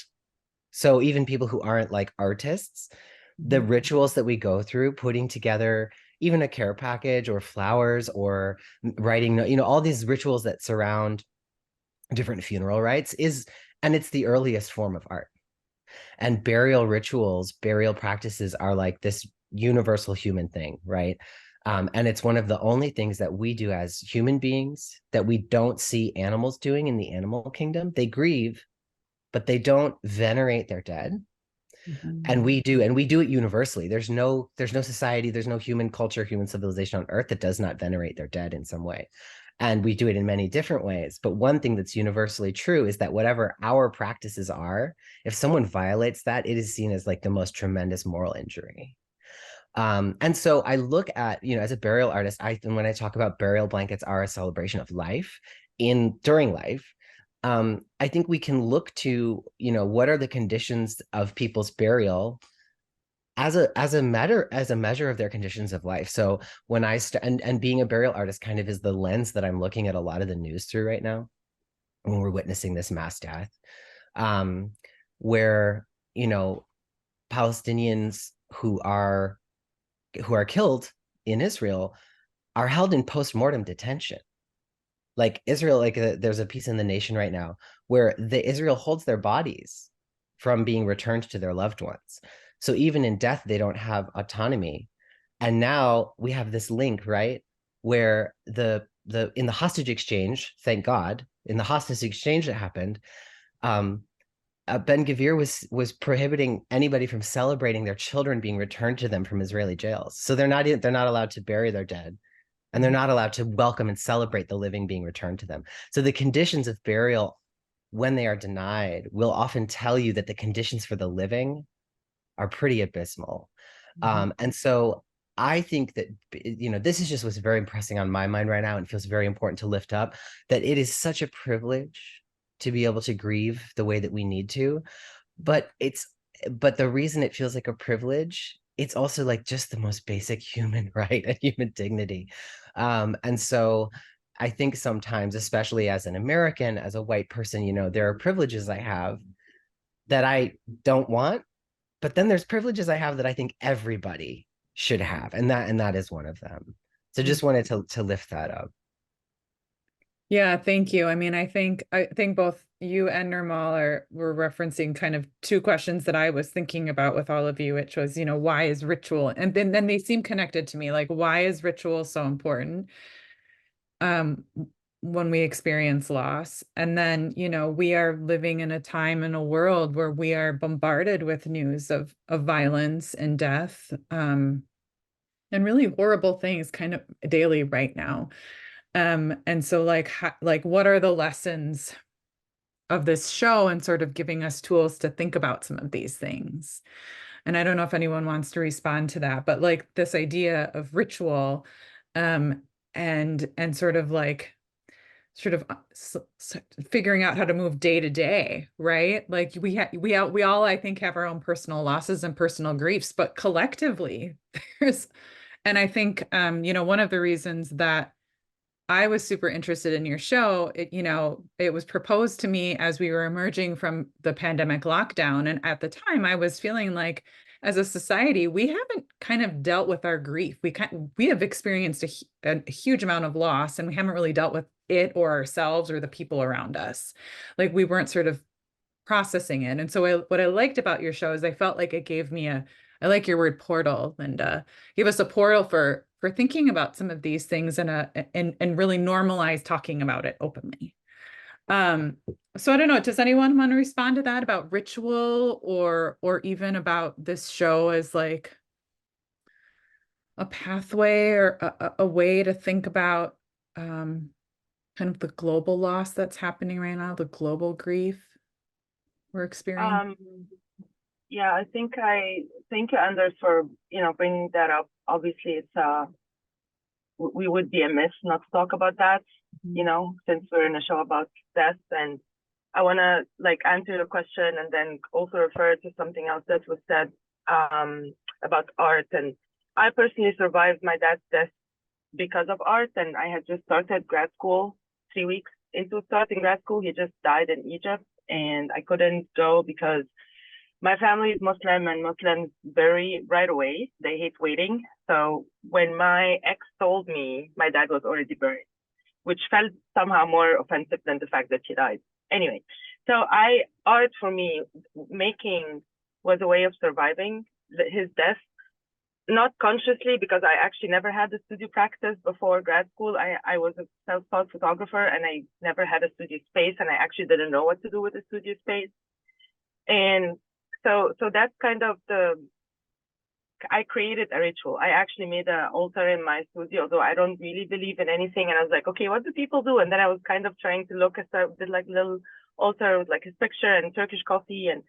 So even people who aren't like artists, the rituals that we go through, putting together even a care package or flowers or writing, all these rituals that surround different funeral rites and it's the earliest form of art. And burial rituals, burial practices are like this universal human thing, right? And it's one of the only things that we do as human beings that we don't see animals doing in the animal kingdom. They grieve, but they don't venerate their dead. And we do it universally. There's no society, there's no human culture, human civilization on earth that does not venerate their dead in some way. And we do it in many different ways. But one thing that's universally true is that whatever our practices are, if someone violates that, it is seen as like the most tremendous moral injury. And so I look at, as a burial artist, and when I talk about burial blankets are a celebration of life during life, I think we can look to, what are the conditions of people's burial as a measure of their conditions of life. So when and being a burial artist kind of is the lens that I'm looking at a lot of the news through right now when we're witnessing this mass death, where, Palestinians who are killed in Israel are held in post-mortem detention. Like Israel, there's a piece in The Nation right now where Israel holds their bodies from being returned to their loved ones. So even in death, they don't have autonomy. And now we have this link, right? Where in the hostage exchange, thank God, in the hostage exchange that happened, Ben-Gvir was prohibiting anybody from celebrating their children being returned to them from Israeli jails. So they're not allowed to bury their dead, and they're not allowed to welcome and celebrate the living being returned to them. So the conditions of burial, when they are denied, will often tell you that the conditions for the living are pretty abysmal. And so I think that, this is just what's very impressing on my mind right now, and feels very important to lift up, that it is such a privilege to be able to grieve the way that we need to. But but the reason it feels like a privilege, it's also like just the most basic human right and human dignity. And so I think sometimes, especially as an American, as a white person, you know, there are privileges I have that I don't want, but then there's privileges I have that I think everybody should have, and that is one of them. So just wanted to lift that up. Yeah, thank you. I mean, I think both you and Nirmal were referencing kind of two questions that I was thinking about with all of you, which was, you know, why is ritual? And then they seem connected to me. Like, why is ritual so important when we experience loss? And then, you know, we are living in a time in a world where we are bombarded with news of violence and death, and really horrible things kind of daily right now. And so like, what are the lessons of this show and sort of giving us tools to think about some of these things? And I don't know if anyone wants to respond to that, but like this idea of ritual, um, and sort of figuring out how to move day to day, right? Like we all, I think, have our own personal losses and personal griefs, but collectively there's, and I think, you know, one of the reasons that I was super interested in your show. You know, it was proposed to me as we were emerging from the pandemic lockdown. And at the time, I was feeling like, as a society, we haven't kind of dealt with our grief. We have experienced a huge amount of loss, and we haven't really dealt with it or ourselves or the people around us. Like we weren't sort of processing it. And so what I liked about your show is I felt like it gave me I like your word portal, and give us a portal for thinking about some of these things and really normalize talking about it openly. So I don't know, does anyone want to respond to that about ritual or even about this show as like a pathway or a way to think about kind of the global loss that's happening right now, the global grief we're experiencing? Yeah, I think I thank you, Anders, for bringing that up. Obviously, it's we would be amiss not to talk about that, since we're in a show about death. And I want to like answer your question and then also refer to something else that was said about art. And I personally survived my dad's death because of art, and I had just started grad school 3 weeks into starting grad school. He just died in Egypt, and I couldn't go because my family is Muslim, and Muslims bury right away. They hate waiting. So when my ex told me my dad was already buried, which felt somehow more offensive than the fact that he died. Anyway, so art for me, making was a way of surviving his death, not consciously, because I actually never had a studio practice before grad school. I was a self-taught photographer, and I never had a studio space, and I actually didn't know what to do with a studio space. And so that's kind of I created a ritual. I actually made an altar in my studio, although I don't really believe in anything. And I was like, okay, what do people do? And then I was kind of trying to look at, did like little altar with like his picture and Turkish coffee. And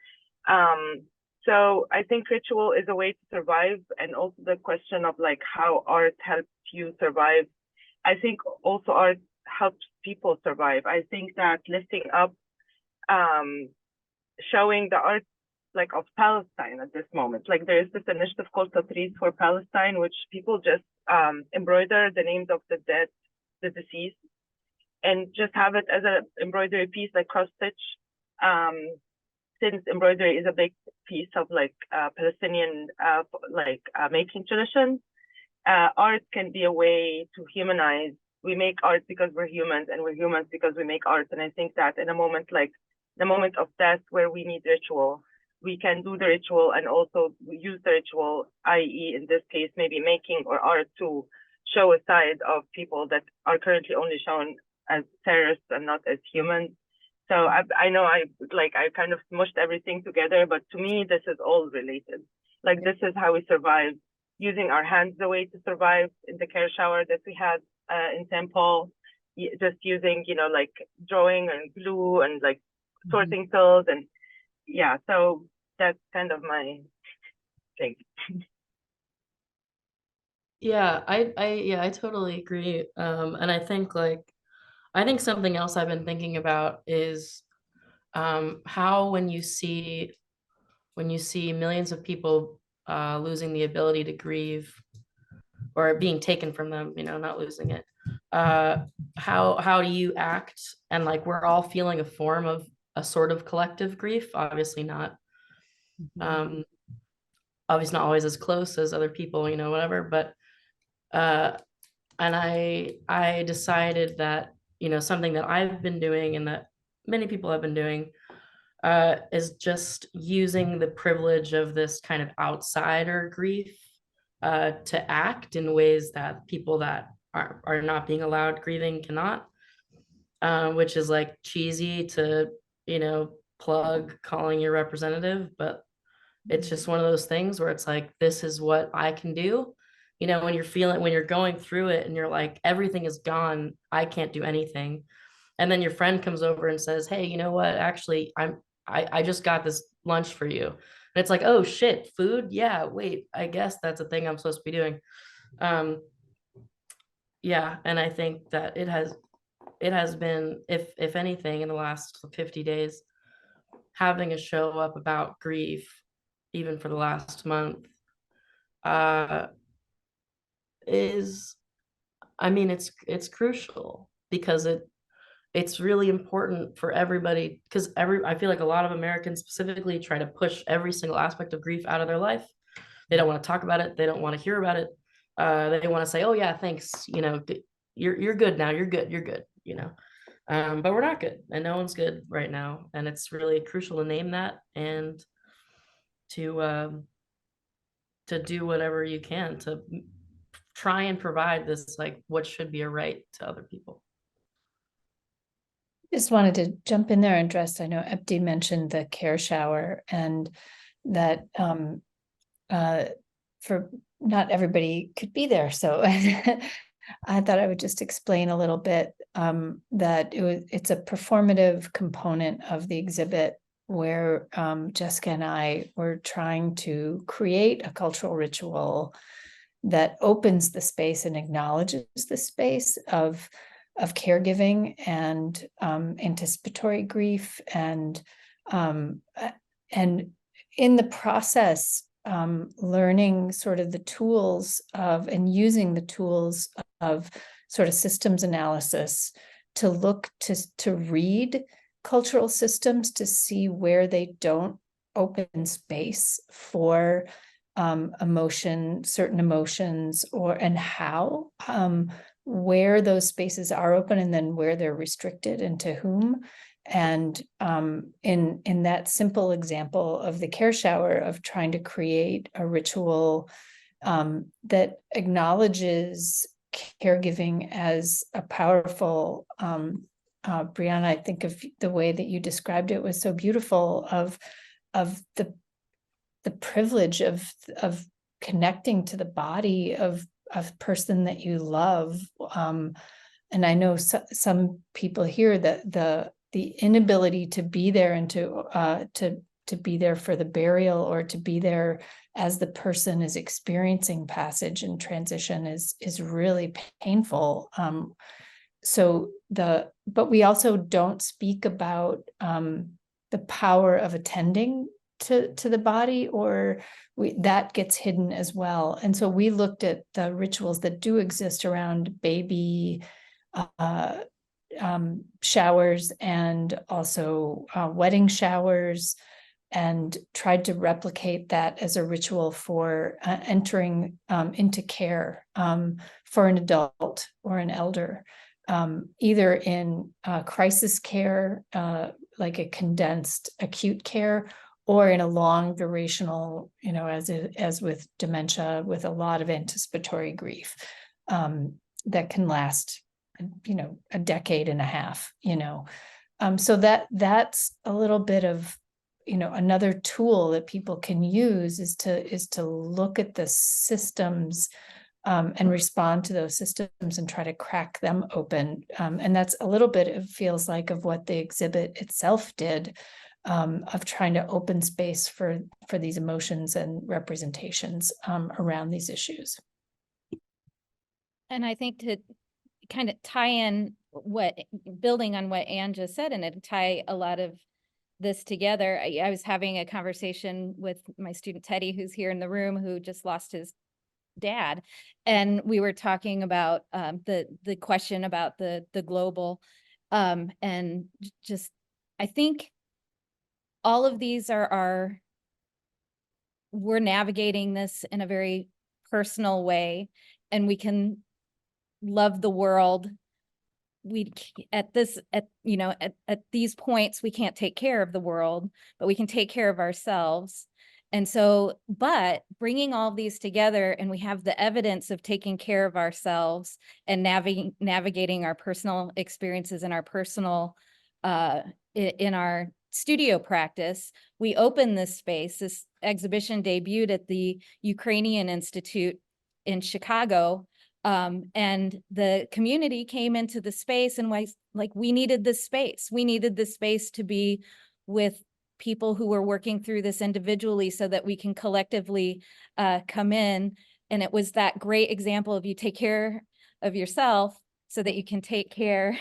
so I think ritual is a way to survive. And also the question of like how art helps you survive. I think also art helps people survive. I think that lifting up, showing the art like of Palestine at this moment. Like there is this initiative called Tatreez for Palestine, which people just embroider the names of the dead, the deceased, and just have it as an embroidery piece, like cross stitch. Since embroidery is a big piece of like Palestinian making tradition, art can be a way to humanize. We make art because we're humans, and we're humans because we make art. And I think that in a moment like the moment of death where we need ritual, we can do the ritual and also use the ritual, i.e. in this case, maybe making or art to show a side of people that are currently only shown as terrorists and not as humans. So I know I kind of smushed everything together, but to me, this is all related. Like this is how we survive, using our hands the way to survive in the care shower that we had in St. Paul, just using, like drawing and glue and like sorting pills. And yeah, so that's kind of my thing. Yeah, I totally agree. And I think something else I've been thinking about is how when you see millions of people losing the ability to grieve or being taken from them, not losing it, how do you act? And like, we're all feeling a form of a sort of collective grief, obviously not obviously not always as close as other people, whatever, but and I decided that, something that I've been doing and that many people have been doing is just using the privilege of this kind of outsider grief to act in ways that people that are not being allowed grieving cannot, which is like cheesy to, plug calling your representative, but it's just one of those things where it's like, this is what I can do. When you're going through it and you're like, everything is gone, I can't do anything. And then your friend comes over and says, hey, you know what? Actually, I just got this lunch for you. And it's like, oh shit, food? Yeah, wait, I guess that's a thing I'm supposed to be doing. Yeah, and I think that it has been, if anything, in the last 50 days, having a show up about grief, even for the last month, is, I mean, it's crucial because it's really important for everybody, because I feel like a lot of Americans specifically try to push every single aspect of grief out of their life. They don't want to talk about it. They don't want to hear about it. They want to say, oh yeah, thanks. You're good now. You're good. But we're not good, and no one's good right now. And it's really crucial to name that and to do whatever you can to try and provide this, like, what should be a right to other people. Just wanted to jump in there and address, I know Epti mentioned the care shower, and that for not everybody could be there. So I thought I would just explain a little bit that it's a performative component of the exhibit where Jessica and I were trying to create a cultural ritual that opens the space and acknowledges the space of caregiving and anticipatory grief, and in the process learning sort of the tools of and using the tools of sort of systems analysis to look to read cultural systems to see where they don't open space for certain emotions, and how where those spaces are open and then where they're restricted and to whom. And in that simple example of the care shower, of trying to create a ritual that acknowledges caregiving as a powerful, Brianna, I think of the way that you described it was so beautiful, of the privilege of connecting to the body of a person that you love. And I know some people here that the inability to be there and to be there for the burial, or to be there as the person is experiencing passage and transition, is really painful. But we also don't speak about the power of attending to the body, or that gets hidden as well. And so we looked at the rituals that do exist around baby showers, and also wedding showers, and tried to replicate that as a ritual for entering into care for an adult or an elder, either in crisis care, like a condensed acute care, or in a long durational, as with dementia, with a lot of anticipatory grief that can last, a decade and a half, so that's a little bit of, another tool that people can use is to look at the systems and respond to those systems and try to crack them open. And that's a little bit, it feels like, of what the exhibit itself did, of trying to open space for these emotions and representations around these issues. And I think to kind of tie in building on what Anne just said, and it tie a lot of this together. I was having a conversation with my student Teddy, who's here in the room, who just lost his dad, and we were talking about the question about the global, and just I think all of these are we're navigating this in a very personal way, and we can love the world. We at these points we can't take care of the world, but we can take care of ourselves. And so, but bringing all of these together, and we have the evidence of taking care of ourselves and navigating our personal experiences and our personal in our studio practice. We opened this space. This exhibition debuted at the Ukrainian Institute in Chicago. And the community came into the space and was like, we needed this space. We needed this space to be with people who were working through this individually so that we can collectively come in. And it was that great example of you take care of yourself so that you can take care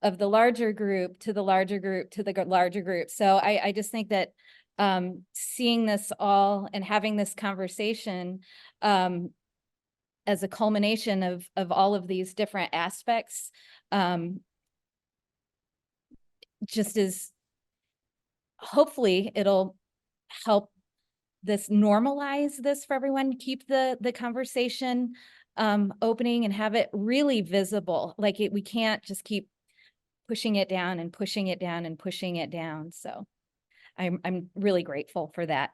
of the larger group to the larger group to the larger group. So I just think that seeing this all and having this conversation as a culmination of all of these different aspects, just is hopefully it'll help this normalize this for everyone, keep the conversation opening and have it really visible. Like we can't just keep pushing it down and pushing it down and pushing it down. So I'm really grateful for that.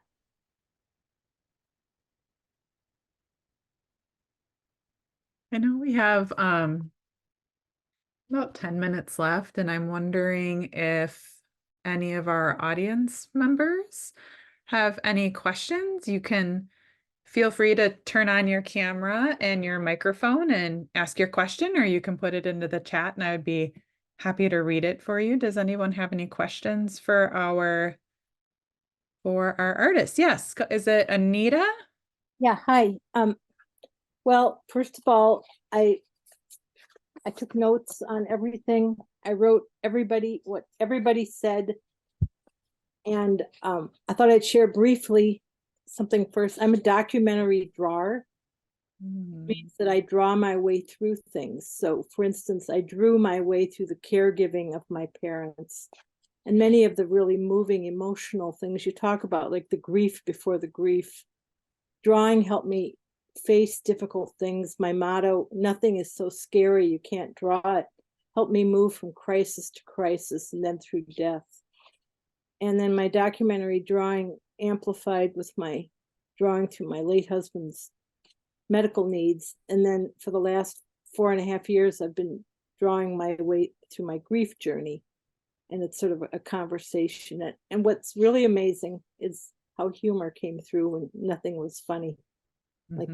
I know we have about 10 minutes left, and I'm wondering if any of our audience members have any questions. You can feel free to turn on your camera and your microphone and ask your question, or you can put it into the chat and I would be happy to read it for you. Does anyone have any questions for our artists? Yes. Is it Anita? Yeah, hi. Well, first of all, I took notes on everything. I wrote what everybody said. And I thought I'd share briefly something first. I'm a documentary drawer. Means that I draw my way through things. So for instance, I drew my way through the caregiving of my parents and many of the really moving emotional things you talk about, like the grief before the grief. Drawing helped me face difficult things. My motto, nothing is so scary you can't draw it, helped me move from crisis to crisis and then through death. And then my documentary drawing amplified with my drawing through my late husband's medical needs. And then for the last 4.5 years, I've been drawing my way through my grief journey. And it's sort of a conversation. And what's really amazing is how humor came through when nothing was funny. Like,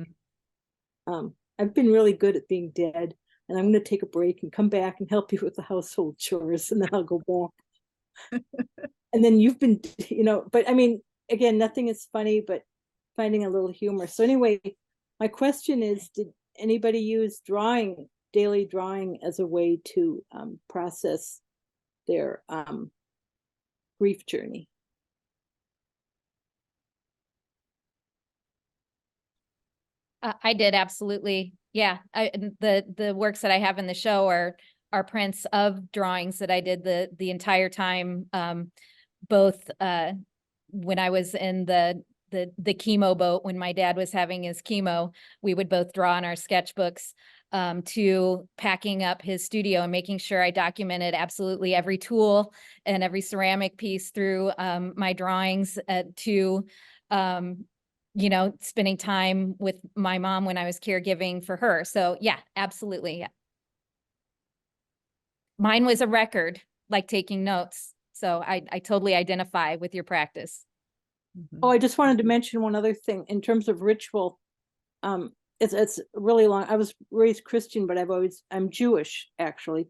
I've been really good at being dead, and I'm going to take a break and come back and help you with the household chores, and then I'll go back. And then you've been, but I mean, again, nothing is funny, but finding a little humor. So anyway, my question is, did anybody use daily drawing as a way to process their grief journey? I did, absolutely. Yeah. The works that I have in the show are prints of drawings that I did the entire time, both when I was in the chemo boat, when my dad was having his chemo, we would both draw in our sketchbooks, to packing up his studio and making sure I documented absolutely every tool and every ceramic piece through my drawings, to spending time with my mom when I was caregiving for her. So yeah, absolutely. Yeah. Mine was a record, like taking notes. So I totally identify with your practice. Oh, I just wanted to mention one other thing in terms of ritual. It's really long. I was raised Christian, but I'm Jewish actually.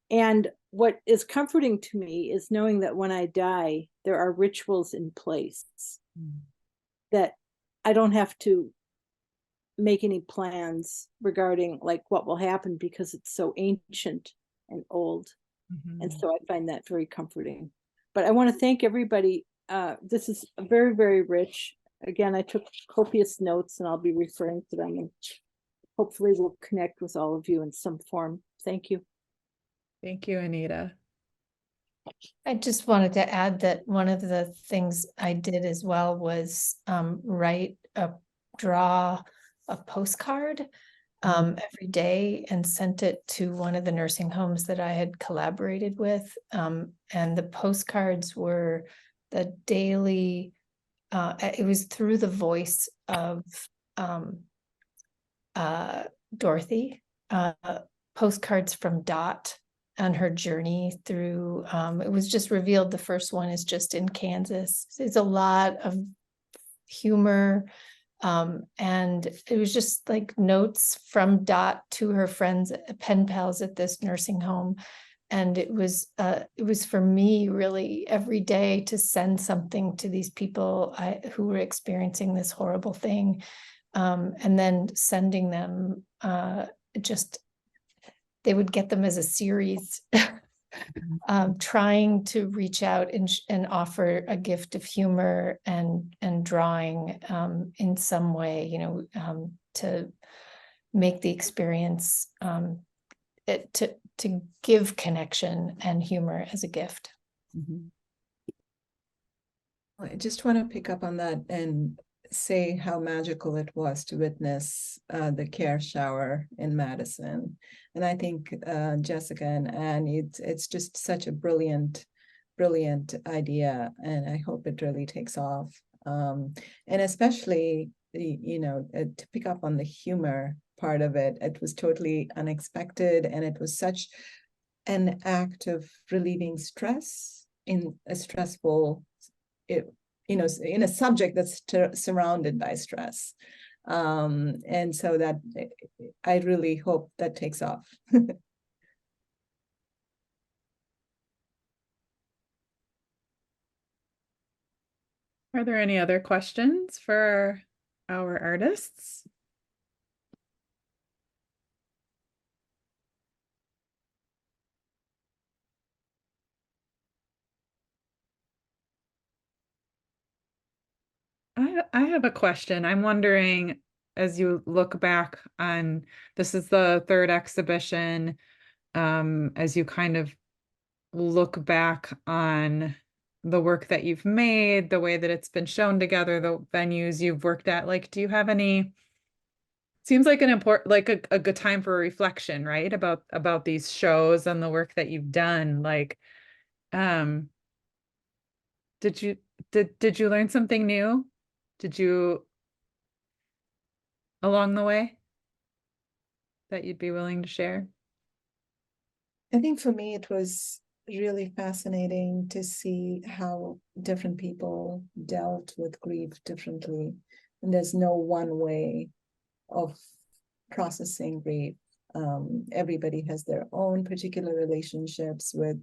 And what is comforting to me is knowing that when I die, there are rituals in place, that I don't have to make any plans regarding like what will happen because it's so ancient and old. And so I find that very comforting. but I want to thank everybody. This is very, very rich. Again, I took copious notes and I'll be referring to them, and hopefully we'll connect with all of you in some form. Thank you. Thank you, Anita. I just wanted to add that one of the things I did as well was draw a postcard every day and sent it to one of the nursing homes that I had collaborated with. And the postcards were the daily, it was through the voice of Dorothy, postcards from Dot on her journey through, it was just revealed the first one is just in Kansas. It's a lot of humor. And it was just like notes from Dot to her friends, pen pals at this nursing home. And it was for me really every day to send something to these people who were experiencing this horrible thing. And then sending them they would get them as a series, trying to reach out and offer a gift of humor and drawing in some way, to make the experience, to give connection and humor as a gift. I just want to pick up on that and say how magical it was to witness the care shower in Madison. And I think Jessica and Anne, it's just such a brilliant idea, and I hope it really takes off. And especially, to pick up on the humor part of it, it was totally unexpected, and it was such an act of relieving stress in a stressful, in a subject that's surrounded by stress. And so that I really hope that takes off. Are there any other questions for our artists? I have a question. I'm wondering, as you look back on, this is the third exhibition, as you kind of look back on the work that you've made, the way that it's been shown together, the venues you've worked at, like, do you have any, seems like an important, like a good time for reflection, right? About these shows and the work that you've done. Like, did you learn something new? Did you along the way that you'd be willing to share? I think for me, it was really fascinating to see how different people dealt with grief differently. And there's no one way of processing grief. Everybody has their own particular relationships with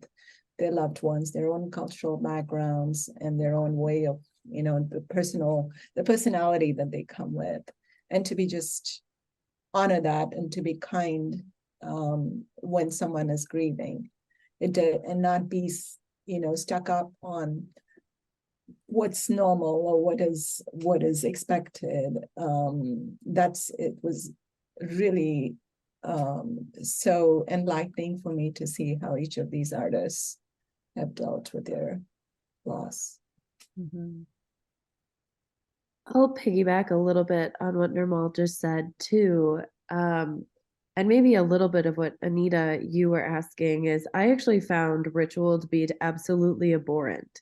their loved ones, their own cultural backgrounds, and their own way of, the personality that they come with. And to be just honor that and to be kind when someone is grieving, and not be, stuck up on what's normal or what is expected. It was really so enlightening for me to see how each of these artists have dealt with their loss. I'll piggyback a little bit on what Nirmal just said too. And maybe a little bit of what Anita, you were asking is, I actually found ritual to be absolutely abhorrent.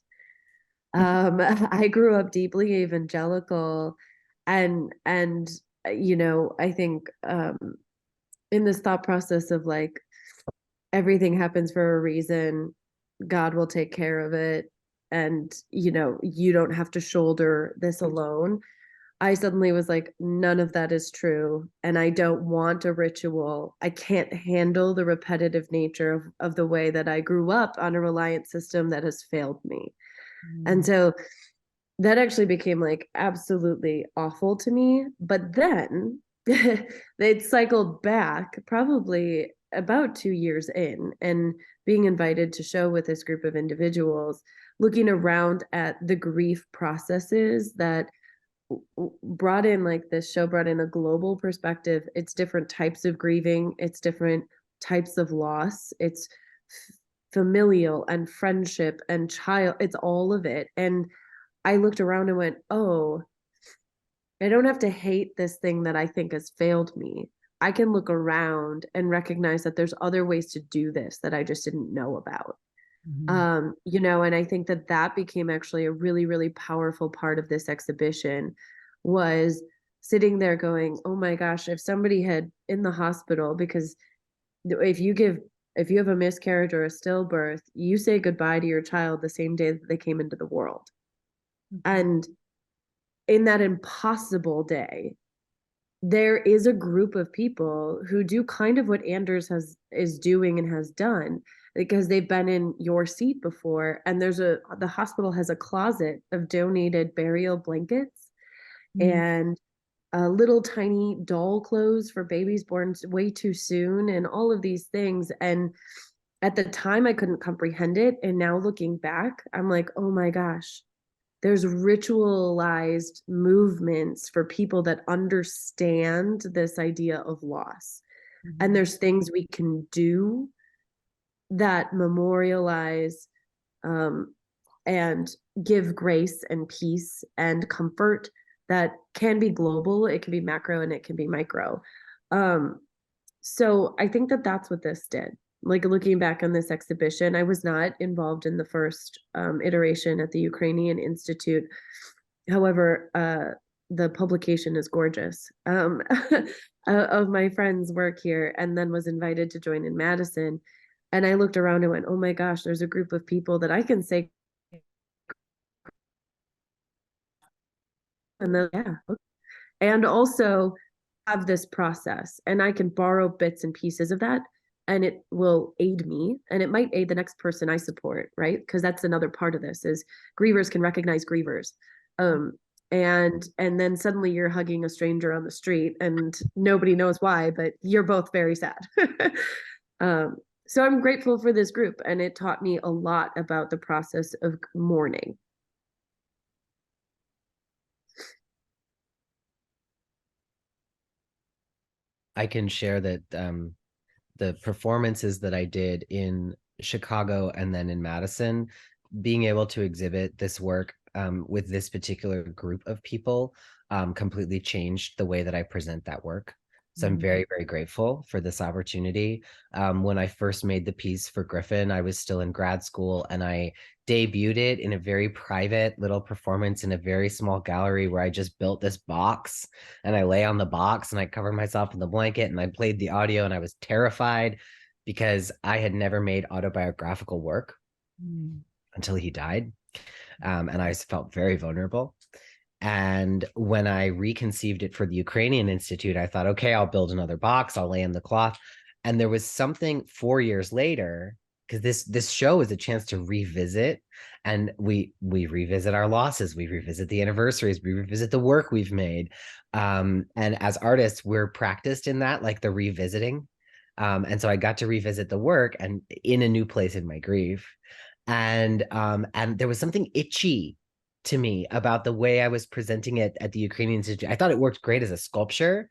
I grew up deeply evangelical, and I think in this thought process of like, everything happens for a reason, God will take care of it, and you don't have to shoulder this alone. I suddenly was like, none of that is true, and I don't want a ritual. I can't handle the repetitive nature of the way that I grew up on a reliant system that has failed me. And so that actually became like absolutely awful to me. But then they'd cycled back probably about 2 years in, and being invited to show with this group of individuals, looking around at the grief processes that brought in, like, this show brought in a global perspective. It's different types of grieving, it's different types of loss, it's familial and friendship and child, it's all of it. And I looked around and went, oh, I don't have to hate this thing that I think has failed me. I can look around and recognize that there's other ways to do this that I just didn't know about. You know, and I think that that became actually a really, really powerful part of this exhibition, was sitting there going, oh my gosh, if somebody had in the hospital, because if you have a miscarriage or a stillbirth, you say goodbye to your child the same day that they came into the world. And in that impossible day, there is a group of people who do kind of what Anders is doing and has done, because they've been in your seat before. And the hospital has a closet of donated burial blankets and little tiny doll clothes for babies born way too soon and all of these things. And at the time I couldn't comprehend it. And now looking back, I'm like, oh my gosh, there's ritualized movements for people that understand this idea of loss. And there's things we can do that memorialize and give grace and peace and comfort that can be global, it can be macro, and it can be micro. So I think that that's what this did. Like, looking back on this exhibition, I was not involved in the first iteration at the Ukrainian Institute. However, the publication is gorgeous of my friend's work here, and then was invited to join in Madison. And I looked around and went, oh my gosh, there's a group of people that I can say, and then, yeah. And also have this process, and I can borrow bits and pieces of that, and it will aid me, and it might aid the next person I support, right? Because that's another part of this, is grievers can recognize grievers. And then suddenly you're hugging a stranger on the street and nobody knows why, but you're both very sad. So I'm grateful for this group, and it taught me a lot about the process of mourning. I can share that the performances that I did in Chicago and then in Madison, being able to exhibit this work with this particular group of people completely changed the way that I present that work. So I'm very, very grateful for this opportunity. When I first made the piece for Griffin, I was still in grad school, and I debuted it in a very private little performance in a very small gallery where I just built this box, and I lay on the box and I covered myself in the blanket and I played the audio, and I was terrified because I had never made autobiographical work until he died. And I felt very vulnerable. And when I reconceived it for the Ukrainian Institute, I thought, okay, I'll build another box, I'll lay in the cloth. And there was something 4 years later, because this show is a chance to revisit, and we revisit our losses, we revisit the anniversaries, we revisit the work we've made. And as artists, we're practiced in that, like the revisiting. And so I got to revisit the work and in a new place in my grief. And there was something itchy to me about the way I was presenting it at the Ukrainian Institute. I thought it worked great as a sculpture,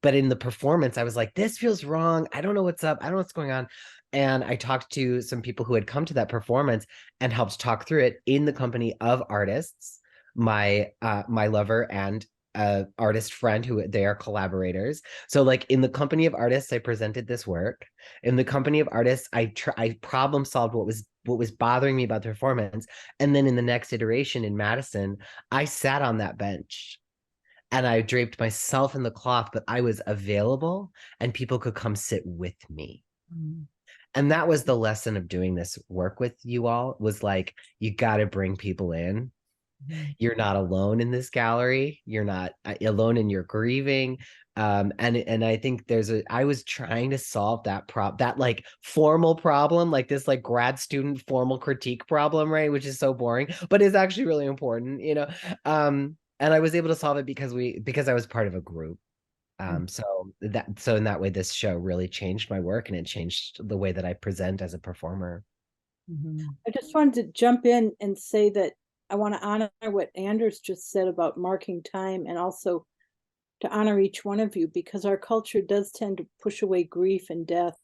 but in the performance, I was like, this feels wrong. I don't know what's up. I don't know what's going on. And I talked to some people who had come to that performance and helped talk through it in the company of artists, my lover and artist friend, who they are collaborators. So like in the company of artists, I presented this work. In the company of artists, I problem solved what was bothering me about the performance. And then in the next iteration in Madison, I sat on that bench and I draped myself in the cloth, but I was available and people could come sit with me. And that was the lesson of doing this work with you all, was like, you got to bring people in. You're not alone in this gallery. You're not alone in your grieving. And I think I was trying to solve that like formal problem, like this like grad student formal critique problem, right? Which is so boring, but is actually really important, you know? And I was able to solve it because I was part of a group. So in that way, this show really changed my work, and it changed the way that I present as a performer. Mhm. I just wanted to jump in and say that I want to honor what Anders just said about marking time, and also to honor each one of you, because our culture does tend to push away grief and death.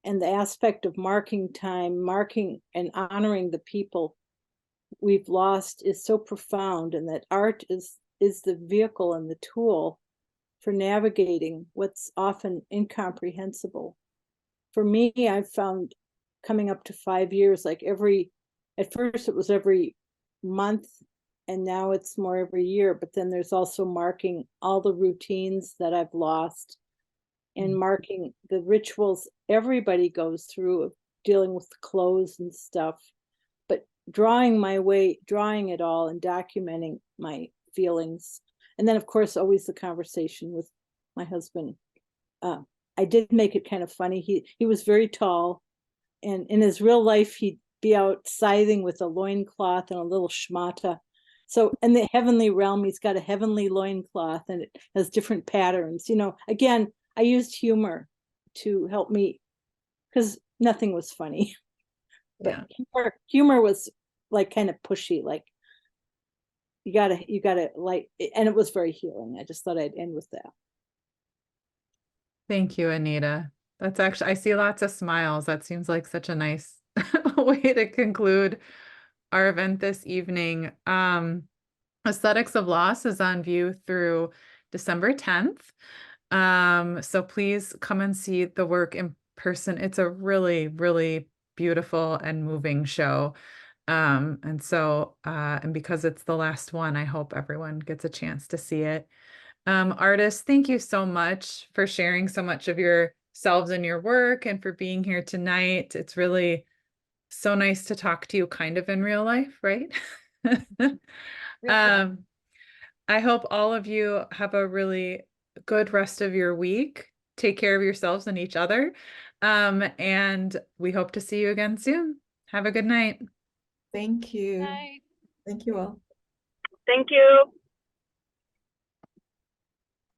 And the aspect of marking time, marking and honoring the people we've lost is so profound, and that art is the vehicle and the tool for navigating what's often incomprehensible. For me, I've found coming up to 5 years, like at first it was every month, and now it's more every year. But then there's also marking all the routines that I've lost, and marking the rituals everybody goes through of dealing with clothes and stuff, but drawing it all and documenting my feelings. And then, of course, always the conversation with my husband. I did make it kind of funny. He was very tall, and in his real life, he'd be out scything with a loincloth and a little schmata. So in the heavenly realm, he's got a heavenly loincloth, and it has different patterns. Again, I used humor to help me, because nothing was funny. But humor was like kind of pushy, like you gotta like, and it was very healing. I just thought I'd end with that. Thank you, Anita. That's actually, I see lots of smiles. That seems like such a nice way to conclude our event this evening. Aesthetics of Loss is on view through December 10th. So please come and see the work in person. It's a really, really beautiful and moving show. And because it's the last one, I hope everyone gets a chance to see it. Artists, thank you so much for sharing so much of yourselves and your work, and for being here tonight. It's really so nice to talk to you kind of in real life, right? I hope all of you have a really good rest of your week. Take care of yourselves and each other. And we hope to see you again soon. Have a good night. Thank you. Bye. Thank you all. Thank you.